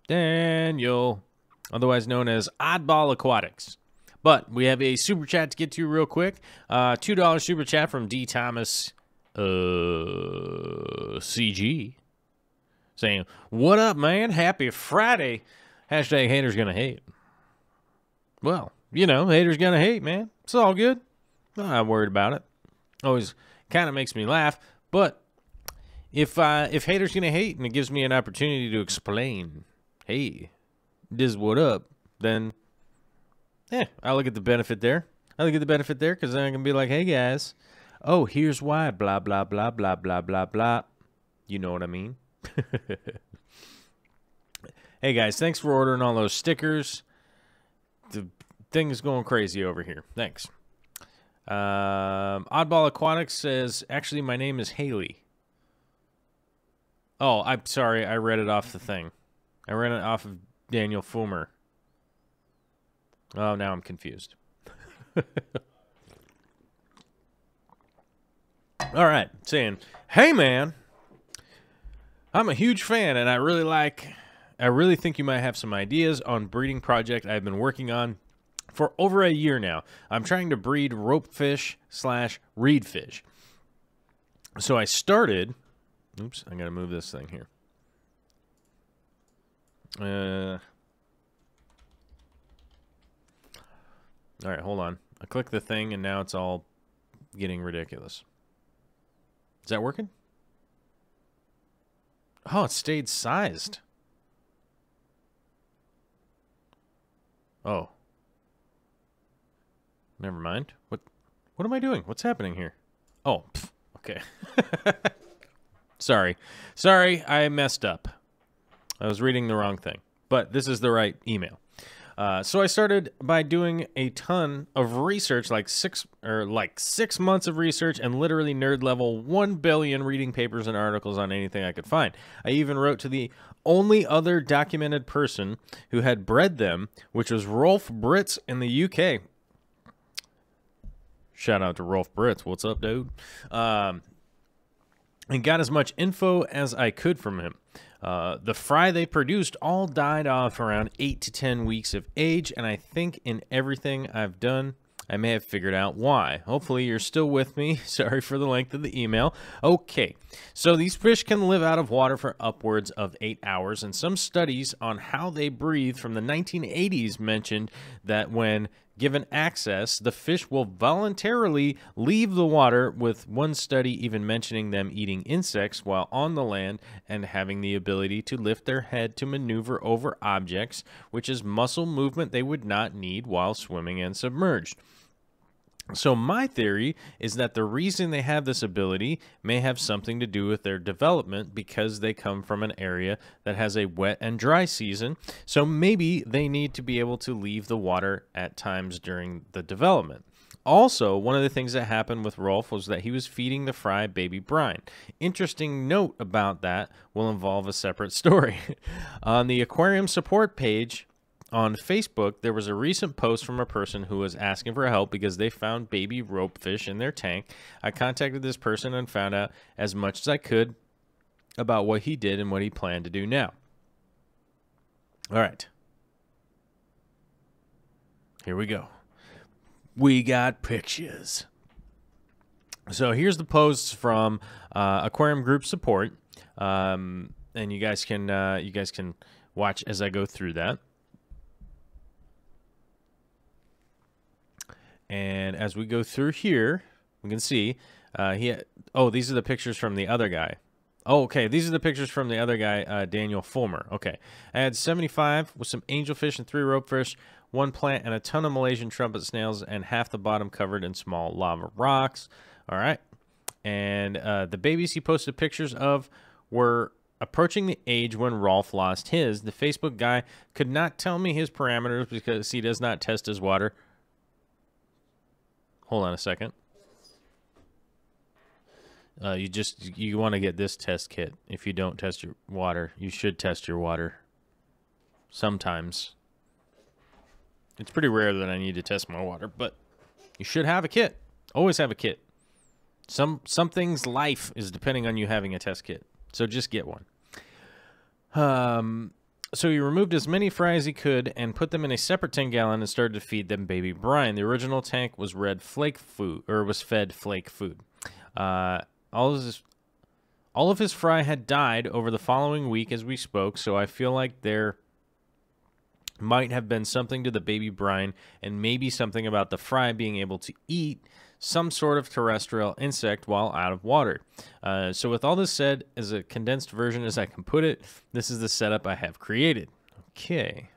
Daniel, otherwise known as Oddball Aquatics. But we have a super chat to get to real quick. $2 super chat from D. Thomas CG saying, what up, man? Happy Friday. Hashtag haters gonna hate. Well, you know, haters gonna hate, man. It's all good. I'm not worried about it. Always kind of makes me laugh. But if haters gonna hate and it gives me an opportunity to explain, hey, this is what up, then I look at the benefit there. I look at the benefit there because then I can be like, hey, guys, oh, here's why, blah, blah, blah, blah, blah, blah, blah. You know what I mean? Hey, guys, thanks for ordering all those stickers. The thing is going crazy over here. Thanks. Oddball Aquatics says, actually, my name is Haley. Oh, I'm sorry. I read it off the thing. I read it off of Daniel Fulmer. Oh, now I'm confused. All right, saying, hey, man, I'm a huge fan, and I really think you might have some ideas on breeding project I've been working on for over a year now. I'm trying to breed ropefish / reedfish. So I started, oops, I got to move this thing here. All right, hold on. I clicked the thing, and now it's all getting ridiculous. Is that working? Oh, it stayed sized. Oh. Never mind. What am I doing? What's happening here? Oh, pff, okay. Sorry, I messed up. I was reading the wrong thing, but this is the right email. So I started by doing a ton of research, like 6 months of research, and literally nerd level 1 billion reading papers and articles on anything I could find. I even wrote to the only other documented person who had bred them, which was Rolf Britz in the UK. Shout out to Rolf Britz. What's up, dude? And got as much info as I could from him. The fry they produced all died off around 8 to 10 weeks of age, and I think in everything I've done, I may have figured out why. Hopefully you're still with me. Sorry for the length of the email. Okay, so these fish can live out of water for upwards of 8 hours, and some studies on how they breathe from the 1980s mentioned that when given access, the fish will voluntarily leave the water, with one study even mentioning them eating insects while on the land and having the ability to lift their head to maneuver over objects, which is muscle movement they would not need while swimming and submerged. So my theory is that the reason they have this ability may have something to do with their development, because they come from an area that has a wet and dry season. So maybe they need to be able to leave the water at times during the development. Also, one of the things that happened with Rolf was that he was feeding the fry baby brine. Interesting note about that will involve a separate story. On the aquarium support page on Facebook, there was a recent post from a person who was asking for help because they found baby ropefish in their tank. I contacted this person and found out as much as I could about what he did and what he planned to do now. All right. Here we go. We got pictures. So here's the posts from Aquarium Group Support, and you guys can watch as I go through that. And as we go through here, we can see these are the pictures from the other guy. Oh, okay, these are the pictures from the other guy, Daniel Fulmer. Okay, I had 75 with some angelfish and 3 ropefish, 1 plant, and a ton of Malaysian trumpet snails, and half the bottom covered in small lava rocks. All right, and the babies he posted pictures of were approaching the age when Rolf lost his. The Facebook guy could not tell me his parameters because he does not test his water. Hold on a second. You want to get this test kit. If you don't test your water, you should test your water. Sometimes. It's pretty rare that I need to test my water, but you should have a kit. Always have a kit. Some things' life is depending on you having a test kit. So just get one. So he removed as many fry as he could and put them in a separate 10-gallon and started to feed them baby brine. The original tank was fed flake food. All of his fry had died over the following week as we spoke, so I feel like there might have been something to the baby brine and maybe something about the fry being able to eat some sort of terrestrial insect while out of water. So with all this said, as a condensed version as I can put it, this is the setup I have created. Okay.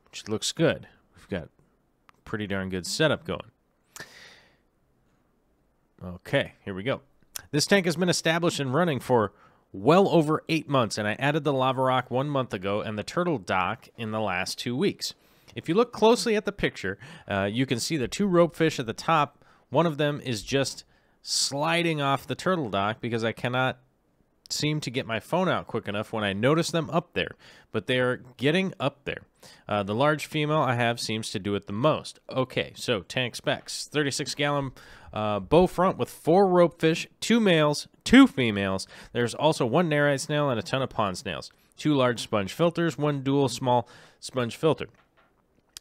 Which looks good. We've got a pretty darn good setup going. Okay, here we go. This tank has been established and running for well over 8 months, and I added the lava rock 1 month ago and the turtle dock in the last 2 weeks. If you look closely at the picture, you can see the 2 ropefish at the top. One of them is just sliding off the turtle dock because I cannot seem to get my phone out quick enough when I notice them up there, but they are getting up there. The large female I have seems to do it the most. Okay, so tank specs. 36-gallon bow front with 4 ropefish, 2 males, 2 females. There's also 1 narite snail and a ton of pond snails. 2 large sponge filters, 1 dual small sponge filter.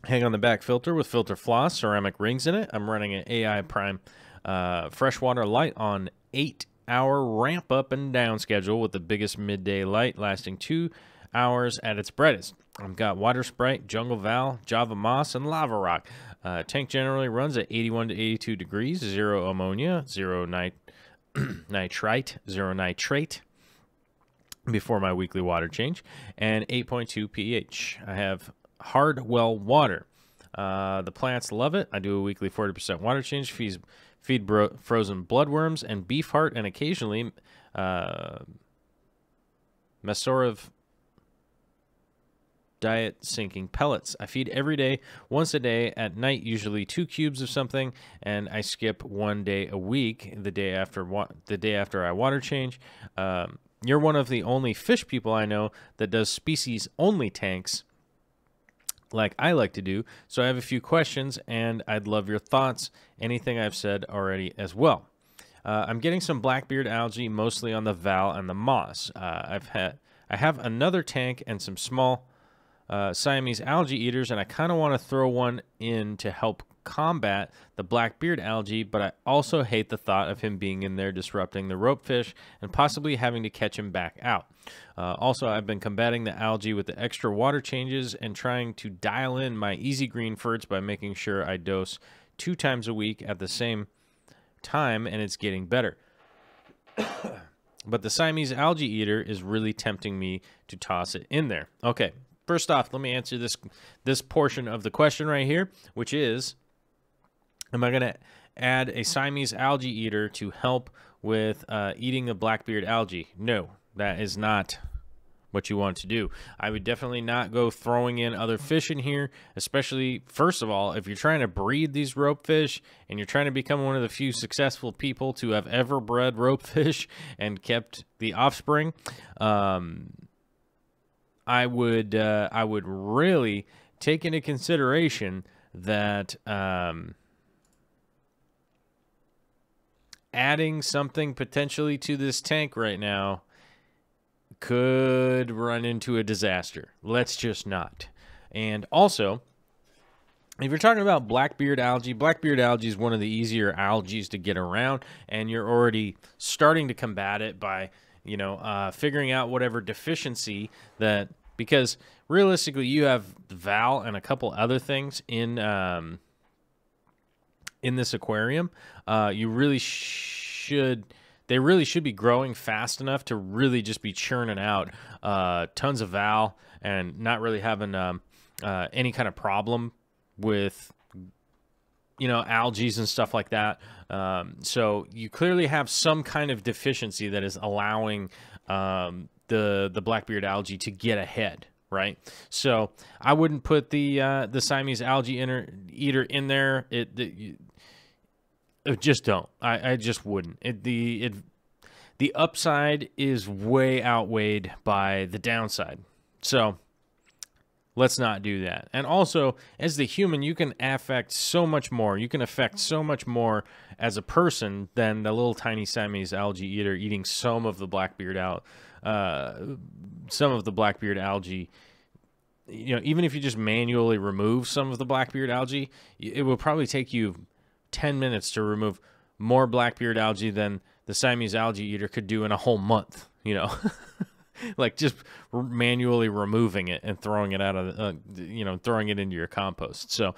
Hang on the back filter with filter floss, ceramic rings in it. I'm running an AI Prime freshwater light on 8-hour ramp up and down schedule with the biggest midday light lasting 2 hours at its brightest. I've got Water Sprite, Jungle Val, Java Moss, and Lava Rock. Tank generally runs at 81 to 82 degrees, 0 ammonia, 0 nitrite, 0 nitrate before my weekly water change, and 8.2 pH. I have hard well water. The plants love it. I do a weekly 40% water change, feed frozen bloodworms and beef heart, and occasionally Masorov diet sinking pellets. I feed every day, once a day at night, usually 2 cubes of something, and I skip 1 day a week, the day after I water change. You're one of the only fish people I know that does species-only tanks like I like to do, so I have a few questions, and I'd love your thoughts, anything I've said already as well. I'm getting some blackbeard algae, mostly on the val and the moss. I have another tank and some small Siamese algae eaters, and I kind of want to throw one in to help combat the blackbeard algae, but I also hate the thought of him being in there disrupting the ropefish and possibly having to catch him back out. Also, I've been combating the algae with the extra water changes and trying to dial in my easy green ferts by making sure I dose 2 times a week at the same time, and it's getting better. But the Siamese algae eater is really tempting me to toss it in there. Okay. First off, let me answer this portion of the question right here, which is, am I going to add a Siamese algae eater to help with eating the blackbeard algae? No, that is not what you want to do. I would definitely not go throwing in other fish in here, especially, first of all, if you're trying to breed these ropefish and you're trying to become one of the few successful people to have ever bred ropefish and kept the offspring. I would really take into consideration that adding something potentially to this tank right now could run into a disaster. Let's just not. And also, if you're talking about blackbeard algae is one of the easier algae to get around, and you're already starting to combat it by figuring out whatever deficiency that, because realistically you have val and a couple other things in this aquarium. They really should be growing fast enough to really just be churning out tons of val and not really having any kind of problem with algae and stuff like that. So you clearly have some kind of deficiency that is allowing the blackbeard algae to get ahead, right? So I wouldn't put the Siamese algae eater in there. Just don't. I just wouldn't. The upside is way outweighed by the downside. So let's not do that. And also, as the human, you can affect so much more. You can affect so much more as a person than the little tiny Siamese algae eater eating some of the blackbeard algae. Even if you just manually remove some of the blackbeard algae, it will probably take you 10 minutes to remove more blackbeard algae than the Siamese algae eater could do in a whole month, like just manually removing it and throwing it out of, throwing it into your compost. So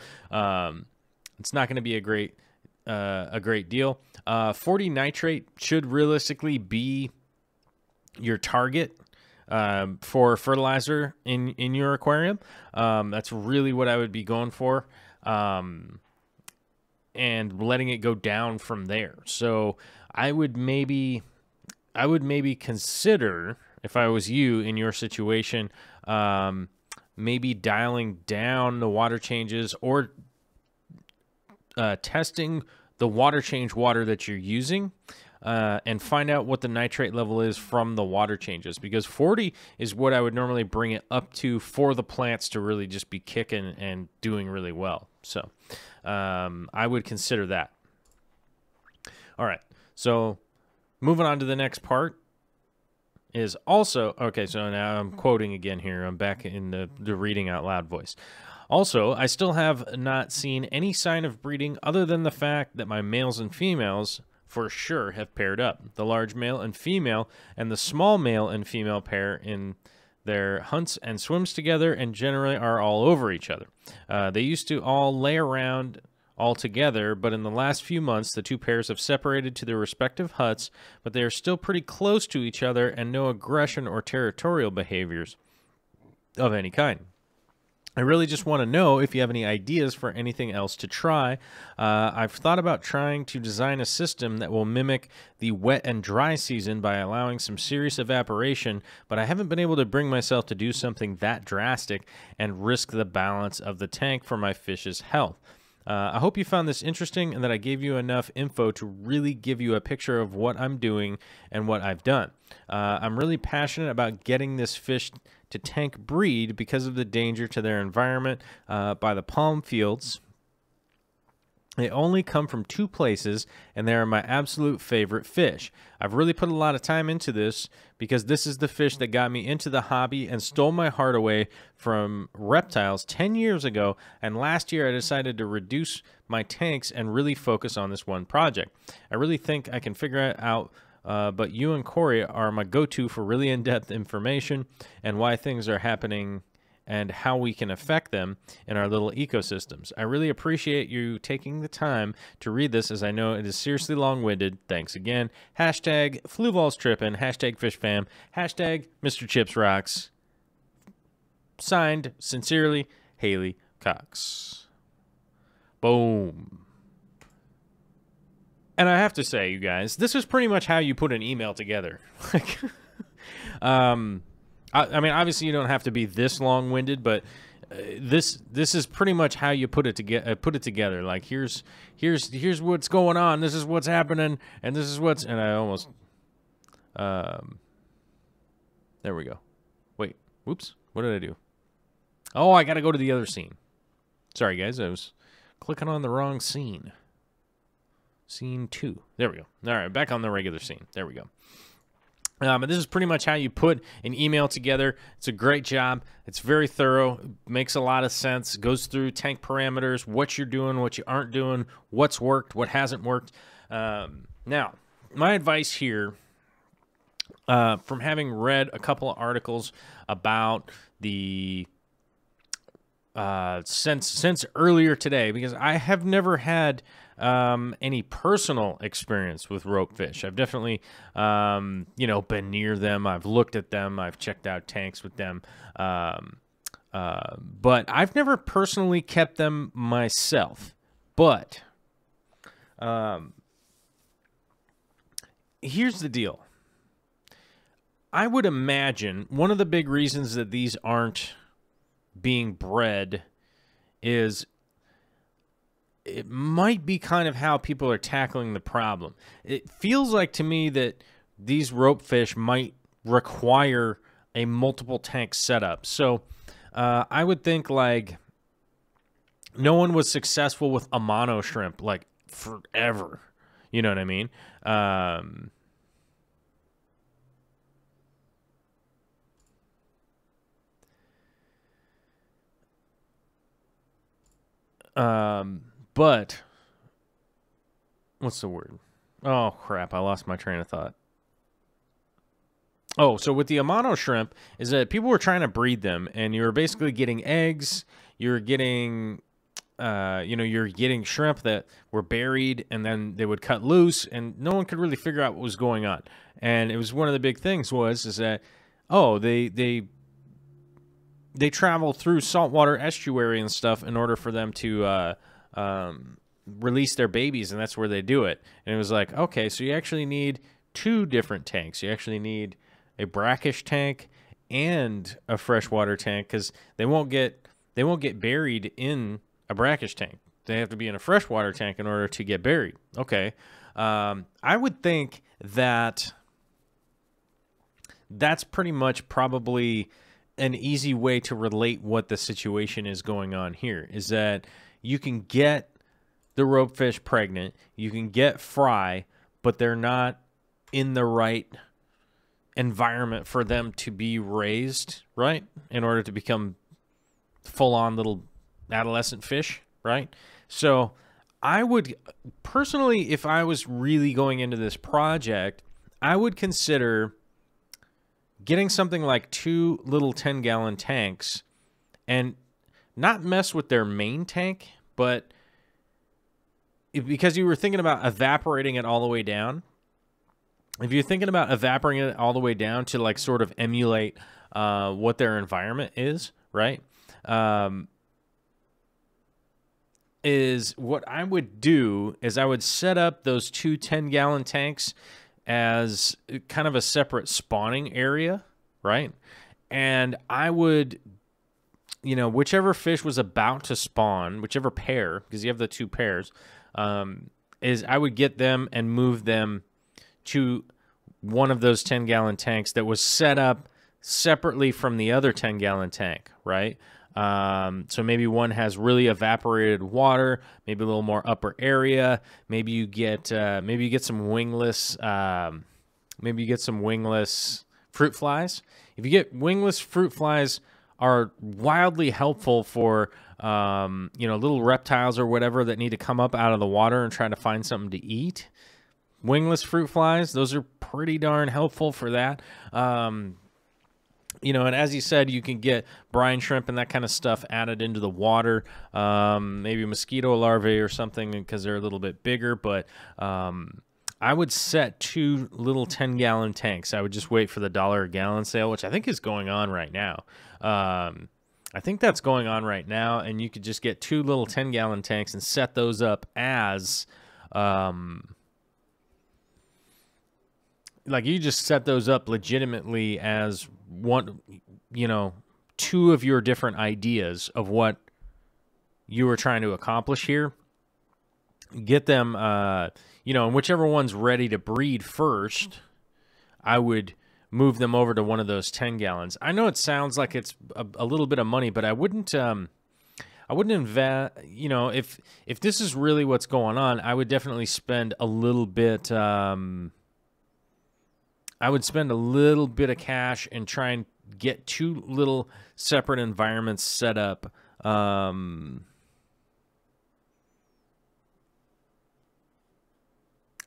it's not going to be a great deal. 40 nitrate should realistically be your target for fertilizer in your aquarium. That's really what I would be going for. And letting it go down from there. So I would maybe consider, if I was you in your situation, maybe dialing down the water changes or testing the water change water that you're using and find out what the nitrate level is from the water changes, because 40 is what I would normally bring it up to for the plants to really just be kicking and doing really well. So I would consider that. All right, so moving on to the next part is also, okay, so now I'm quoting again here. I'm back in the reading out loud voice. Also, I still have not seen any sign of breeding other than the fact that my males and females for sure have paired up. The large male and female and the small male and female pair in their hunts and swims together and generally are all over each other. They used to all lay around all together, but in the last few months, the two pairs have separated to their respective huts, but they are still pretty close to each other and no aggression or territorial behaviors of any kind. I really just want to know if you have any ideas for anything else to try. I've thought about trying to design a system that will mimic the wet and dry season by allowing some serious evaporation, but I haven't been able to bring myself to do something that drastic and risk the balance of the tank for my fish's health. I hope you found this interesting and that I gave you enough info to really give you a picture of what I'm doing and what I've done. I'm really passionate about getting this fish to tank breed because of the danger to their environment by the palm fields. They only come from 2 places, and they are my absolute favorite fish. I've really put a lot of time into this because this is the fish that got me into the hobby and stole my heart away from reptiles 10 years ago, and last year I decided to reduce my tanks and really focus on this one project. I really think I can figure it out, but you and Corey are my go-to for really in-depth information and why things are happening and how we can affect them in our little ecosystems. I really appreciate you taking the time to read this, as I know it is seriously long-winded. Thanks again. Hashtag FluVolsTrippin', hashtag FishFam, hashtag Mr. Chips Rocks. Signed, sincerely, Haley Cox. Boom. And I have to say, you guys, this is pretty much how you put an email together. I mean, obviously, you don't have to be this long-winded, but this is pretty much how you put it together. Like, here's what's going on. This is what's happening, and this is what's. And I almost. There we go. Wait. Whoops. What did I do? Oh, I got to go to the other scene. Sorry, guys. I was clicking on the wrong scene. Scene 2. There we go. All right, back on the regular scene. There we go. And this is pretty much how you put an email together. It's a great job. It's very thorough. Makes a lot of sense. Goes through tank parameters, what you're doing, what you aren't doing, what's worked, what hasn't worked. Now, my advice here, from having read a couple of articles about the since earlier today, because I have never had any personal experience with ropefish. I've definitely, been near them. I've looked at them. I've checked out tanks with them. But I've never personally kept them myself. But here's the deal. I would imagine one of the big reasons that these aren't being bred is it might be kind of how people are tackling the problem. It feels like to me that these ropefish might require a multiple tank setup. So I would think like no one was successful with a mono shrimp like forever. You know what I mean? But what's the word? Oh, crap. I lost my train of thought. Oh, so with the Amano shrimp is that people were trying to breed them, and you were basically getting eggs. You're getting, you're getting shrimp that were buried, and then they would cut loose, and no one could really figure out what was going on. And it was one of the big things is that, oh, they travel through saltwater estuary and stuff in order for them to release their babies, and that's where they do it. And it was like, okay, so you actually need 2 different tanks. You actually need a brackish tank and a freshwater tank, because they won't get buried in a brackish tank. They have to be in a freshwater tank in order to get buried. Okay, I would think that that's pretty much probably an easy way to relate what the situation is going on here, is that you can get the ropefish pregnant, you can get fry, but they're not in the right environment for them to be raised, right? In order to become full-on little adolescent fish, right? So I would, personally, if I was really going into this project, I would consider getting something like 2 little 10-gallon tanks and not mess with their main tank, but because you were thinking about evaporating it all the way down, if you're thinking about evaporating it all the way down to like sort of emulate what their environment is, right? is what I would do is I would set up those two 10-gallon tanks as kind of a separate spawning area, right? And I would, whichever fish was about to spawn, whichever pair, because you have the two pairs, is I would get them and move them to one of those 10-gallon tanks that was set up separately from the other 10-gallon tank, right? So maybe one has really evaporated water, maybe a little more upper area. Maybe you get some wingless, fruit flies. If you get wingless fruit flies, are wildly helpful for little reptiles or whatever that need to come up out of the water and try to find something to eat. Wingless fruit flies, those are pretty darn helpful for that. And as you said, you can get brine shrimp and that kind of stuff added into the water. Maybe mosquito larvae or something because they're a little bit bigger. But I would set two little 10-gallon tanks. I would just wait for the $1 a gallon sale, which I think is going on right now. I think that's going on right now. And you could just get two little 10-gallon tanks and set those up as... you just set those up legitimately as one, two of your different ideas of what you were trying to accomplish here. Get them, and whichever one's ready to breed first, I would move them over to one of those 10 gallons. I know it sounds like it's a little bit of money, but I wouldn't invest, if this is really what's going on, I would definitely spend a little bit, I would spend a little bit of cash and try and get two little separate environments set up. I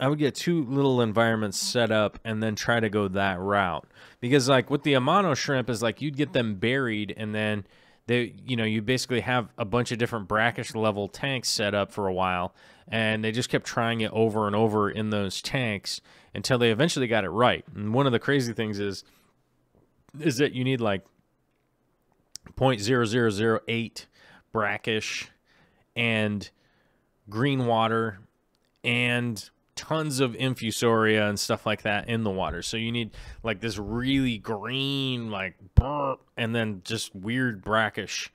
would get two little environments set up and then try to go that route. Because with the Amano shrimp is you'd get them buried and then you basically have a bunch of different Brackish level tanks set up for a while, and they just kept trying it over and over in those tanks until they eventually got it right. And one of the crazy things is that you need 0.0008 Brackish and green water and tons of infusoria and stuff like that in the water. So you need this really green, and then just weird Brackish,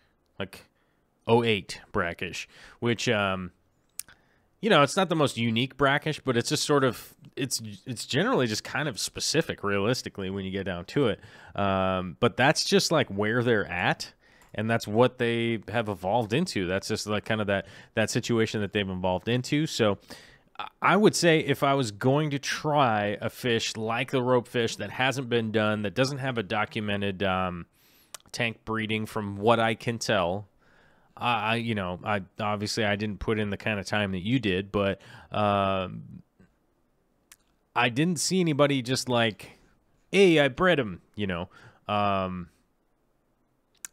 08 Brackish, which, it's not the most unique Brackish, but it's just sort of, it's generally just kind of specific realistically when you get down to it. But that's just where they're at. And that's what they have evolved into. That's just kind of that situation that they've evolved into. So I would say if I was going to try a fish like the rope fish that hasn't been done, that doesn't have a documented tank breeding from what I can tell, I obviously I didn't put in the kind of time that you did, but I didn't see anybody just hey, I bred him,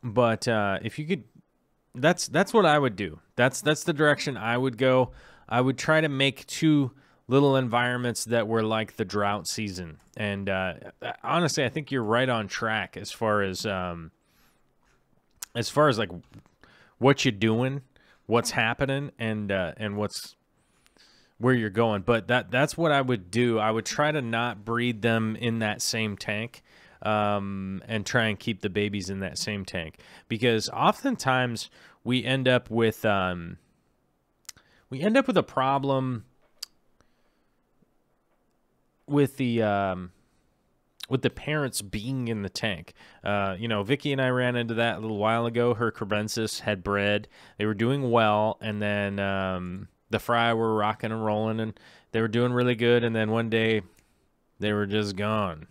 but if you could, that's what I would do. That's the direction I would go. I would try to make two little environments that were like the drought season. And honestly, I think you're right on track as far as what you're doing, what's happening, and where you're going. But that's what I would do. I would try to not breed them in that same tank, and try and keep the babies in that same tank, because oftentimes we end up with a problem with the parents being in the tank. Vicky and I ran into that a little while ago. Her Crebensis had bred. They were doing well, and then the fry were rocking and rolling, and they were doing really good, and then one day they were just gone.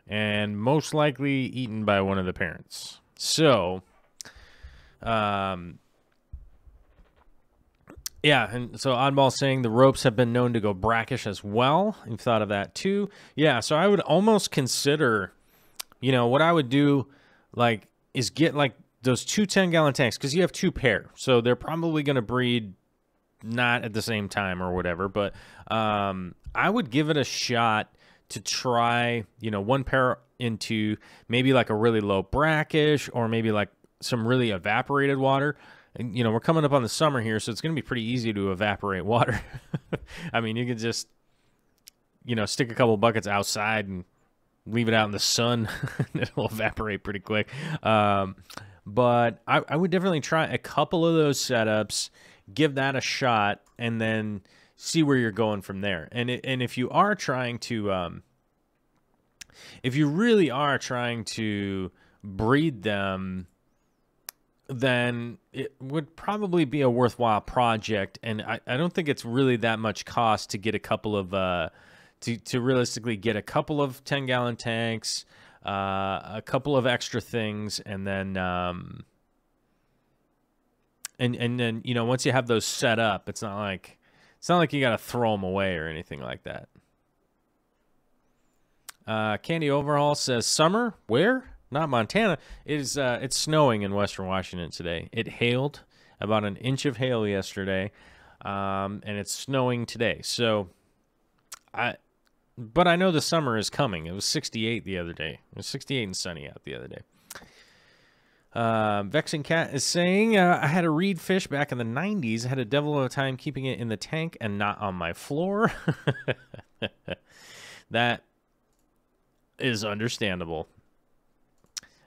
And most likely eaten by one of the parents. So, yeah, and so Oddball saying the ropes have been known to go brackish as well. You've thought of that too. Yeah, so I would almost consider, what I would do, is get those two 10-gallon tanks, because you have two pair, so they're probably going to breed not at the same time or whatever, but I would give it a shot to try, one pair into maybe a really low brackish, or maybe some really evaporated water. And, you know, we're coming up on the summer here, so it's going to be pretty easy to evaporate water. I mean, you can just, you know, stick a couple buckets outside and leave it out in the sun. It'll evaporate pretty quick. But I would definitely try a couple of those setups, give that a shot, and then see where you're going from there. And if you are trying to, if you really are trying to breed them, then it would probably be a worthwhile project. And I don't think it's really that much cost to get a couple of, to realistically get a couple of 10-gallon tanks, a couple of extra things, and then, and then, you know, once you have those set up, it's not like you got to throw them away or anything like that. Candy Overhaul says, summer, where? Not Montana. It is, it's snowing in Western Washington today. It hailed, about an inch of hail yesterday, and it's snowing today. So, but I know the summer is coming. It was 68 the other day. It was 68 and sunny out the other day. Vexing Cat is saying, I had a reed fish back in the 90s. I had a devil of a time keeping it in the tank and not on my floor. That is understandable.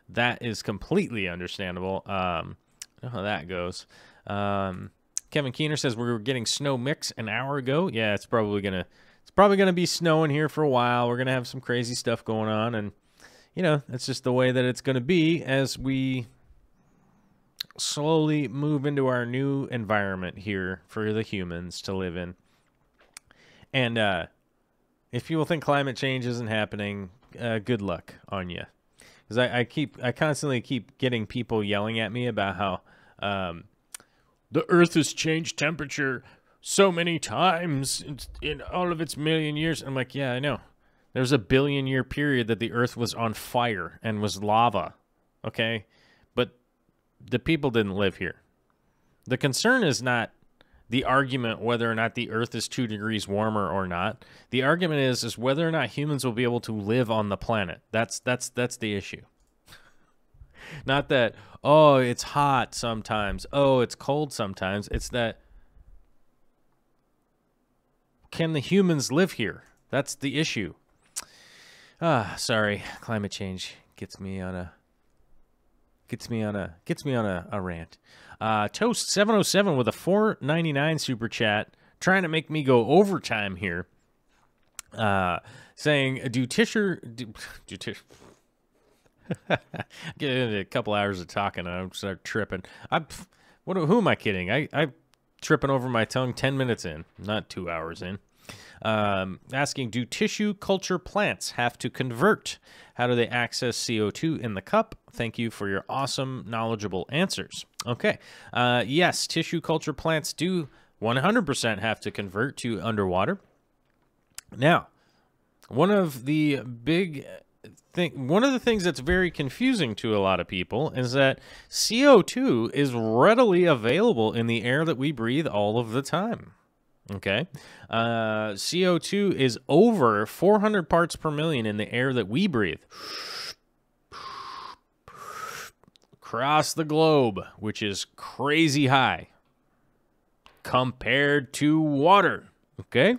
That is completely understandable. I know how that goes. Kevin Keener says we were getting snow mix an hour ago. Yeah, it's probably gonna be snowing here for a while. We're gonna have some crazy stuff going on, and you know, that's just the way that it's gonna be as we slowly move into our new environment here for the humans to live in. And if people think climate change isn't happening, good luck on you. Because I constantly keep getting people yelling at me about how the Earth has changed temperature so many times in all of its million years. I'm like, yeah, I know. There's a billion-year period that the Earth was on fire and was lava, okay? But the people didn't live here. The concern is not the argument whether or not the Earth is 2 degrees warmer or not. The argument is whether or not humans will be able to live on the planet. That's the issue. Not that, oh, it's hot sometimes. Oh, it's cold sometimes. It's that, can the humans live here? That's the issue. Sorry, climate change gets me on a rant. Toast 707 with a $4.99 super chat, trying to make me go overtime here. Saying, do tissue get into a couple hours of talking and I start tripping. Who am I kidding? I'm tripping over my tongue 10 minutes in, not 2 hours in. Asking, do tissue culture plants have to convert? How do they access CO2 in the cup? Thank you for your awesome, knowledgeable answers. Okay. Yes, tissue culture plants do 100% have to convert to underwater. Now, one of the things that's very confusing to a lot of people is that CO2 is readily available in the air that we breathe all of the time. Okay. CO2 is over 400 parts per million in the air that we breathe. Across the globe, which is crazy high compared to water. Okay.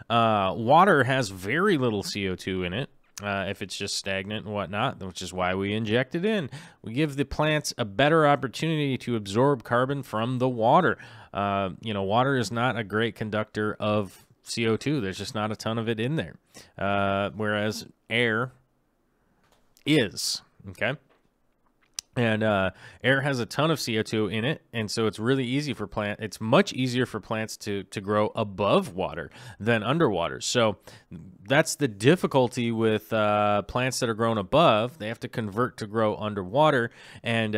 Water has very little CO2 in it. If it's just stagnant and whatnot, which is why we inject it in. We give the plants a better opportunity to absorb carbon from the water. Water is not a great conductor of CO2. There's just not a ton of it in there. Whereas air is, okay? And air has a ton of CO2 in it, and so it's really easy for it's much easier for plants to grow above water than underwater. So that's the difficulty with plants that are grown above. They have to convert to grow underwater, and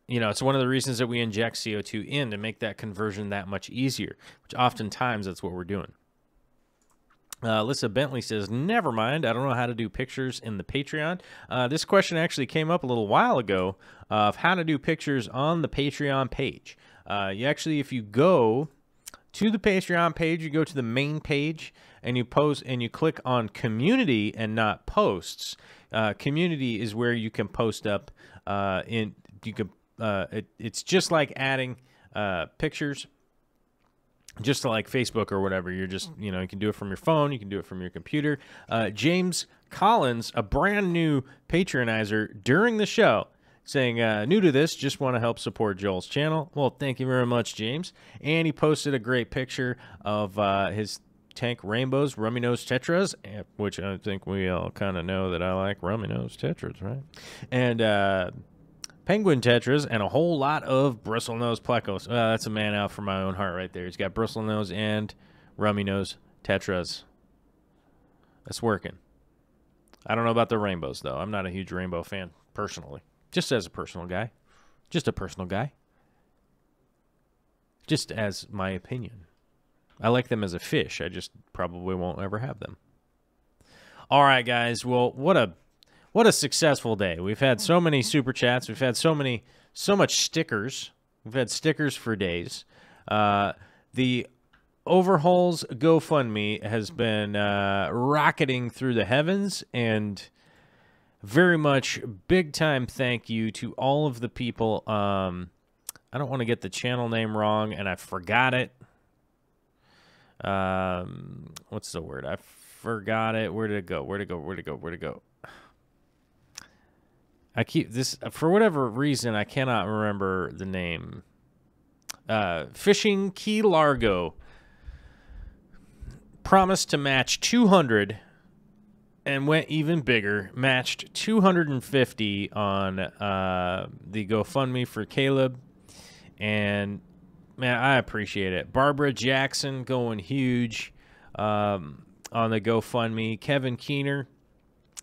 it's one of the reasons that we inject CO2 in to make that conversion that much easier, which oftentimes that's what we're doing. Lissa Bentley says, never mind, I don't know how to do pictures in the Patreon. This question actually came up a little while ago of how to do pictures on the Patreon page. If you go to the Patreon page, you go to the main page, and you click on community and not posts. Community is where you can post up in it's just like adding pictures, just to like Facebook or whatever. You're just, you can do it from your phone. You can do it from your computer. James Collins, a brand new patronizer during the show, saying, new to this, just want to help support Joel's channel. Well, thank you very much, James. And he posted a great picture of his tank rainbows, rummy nose tetras, which I think we all kind of know that I like rummy nose tetras, right? And penguin tetras, and a whole lot of bristlenose plecos. That's a man out for my own heart right there. He's got bristlenose and rummy nose tetras. That's working. I don't know about the rainbows, though. I'm not a huge rainbow fan, personally. Just as a personal guy. Just a personal guy. Just as my opinion. I like them as a fish. I just probably won't ever have them. All right, guys. Well, what a successful day. We've had so many super chats. We've had so much stickers. We've had stickers for days. The Overhauls GoFundMe has been rocketing through the heavens, and very much big time thank you to all of the people. I don't want to get the channel name wrong, and I forgot it. What's the word? I forgot it. Where did it go? Where'd it go? I keep this, for whatever reason, I cannot remember the name. Fishing Key Largo promised to match 200 and went even bigger, matched 250 on the GoFundMe for Caleb. And, man, I appreciate it. Barbara Jackson going huge on the GoFundMe. Kevin Keener,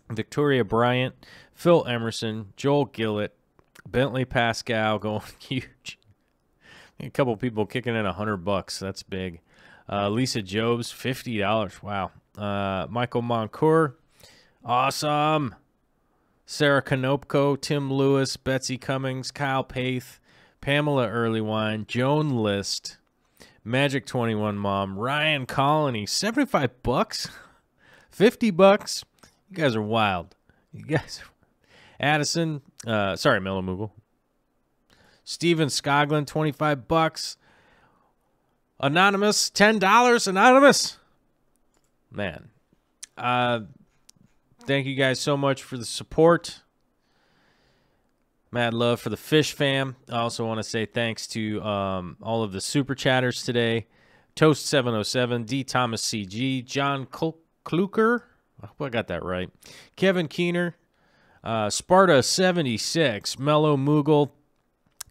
Victoria Bryant, Phil Emerson, Joel Gillett, Bentley Pascal going huge. A couple people kicking in $100. That's big. Lisa Jobs, $50. Wow. Michael Moncour, awesome. Sarah Konopko, Tim Lewis, Betsy Cummings, Kyle Paith, Pamela Earlywine, Joan List, Magic 21 Mom, Ryan Colony, $75, $50. You guys are wild. You guys are... Addison, sorry, Mellow Moogle. Steven Skoglund, $25. Anonymous, $10. Anonymous. Man. Thank you guys so much for the support. Mad love for the Fish fam. I also want to say thanks to all of the super chatters today. Toast 707, D Thomas CG, John Kluker. I hope I got that right. Kevin Keener, Sparta 76, Mellow Moogle,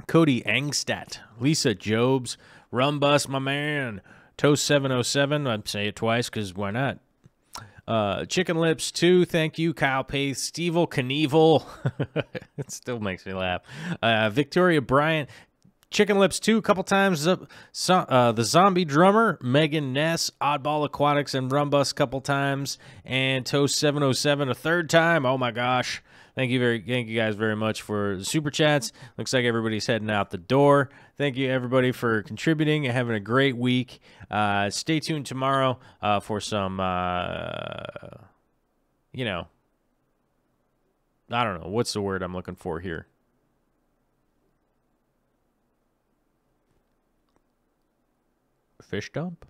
Cody Angstadt, Lisa Jobs, Rumbus, my man, Toast 707. I'd say it twice because why not? Chicken Lips 2, thank you. Kyle Pace, Stevel Knievel. It still makes me laugh. Victoria Bryant, Chicken Lips 2 a couple times. The Zombie Drummer, Megan Ness, Oddball Aquatics, and Rumbus a couple times. And Toast 707 a third time. Oh my gosh. Thank you guys very much for the super chats. Looks like everybody's heading out the door. Thank you everybody for contributing and having a great week. Stay tuned tomorrow for some, you know, I don't know. What's the word I'm looking for here? Fish dump?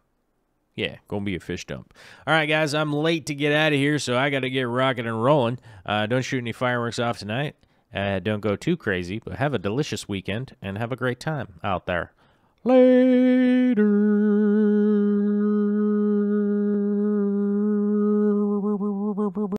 Yeah, gonna be a fish dump. All right, guys, I'm late to get out of here, so I got to get rocking and rolling. Don't shoot any fireworks off tonight. Don't go too crazy, but have a delicious weekend and have a great time out there. Later.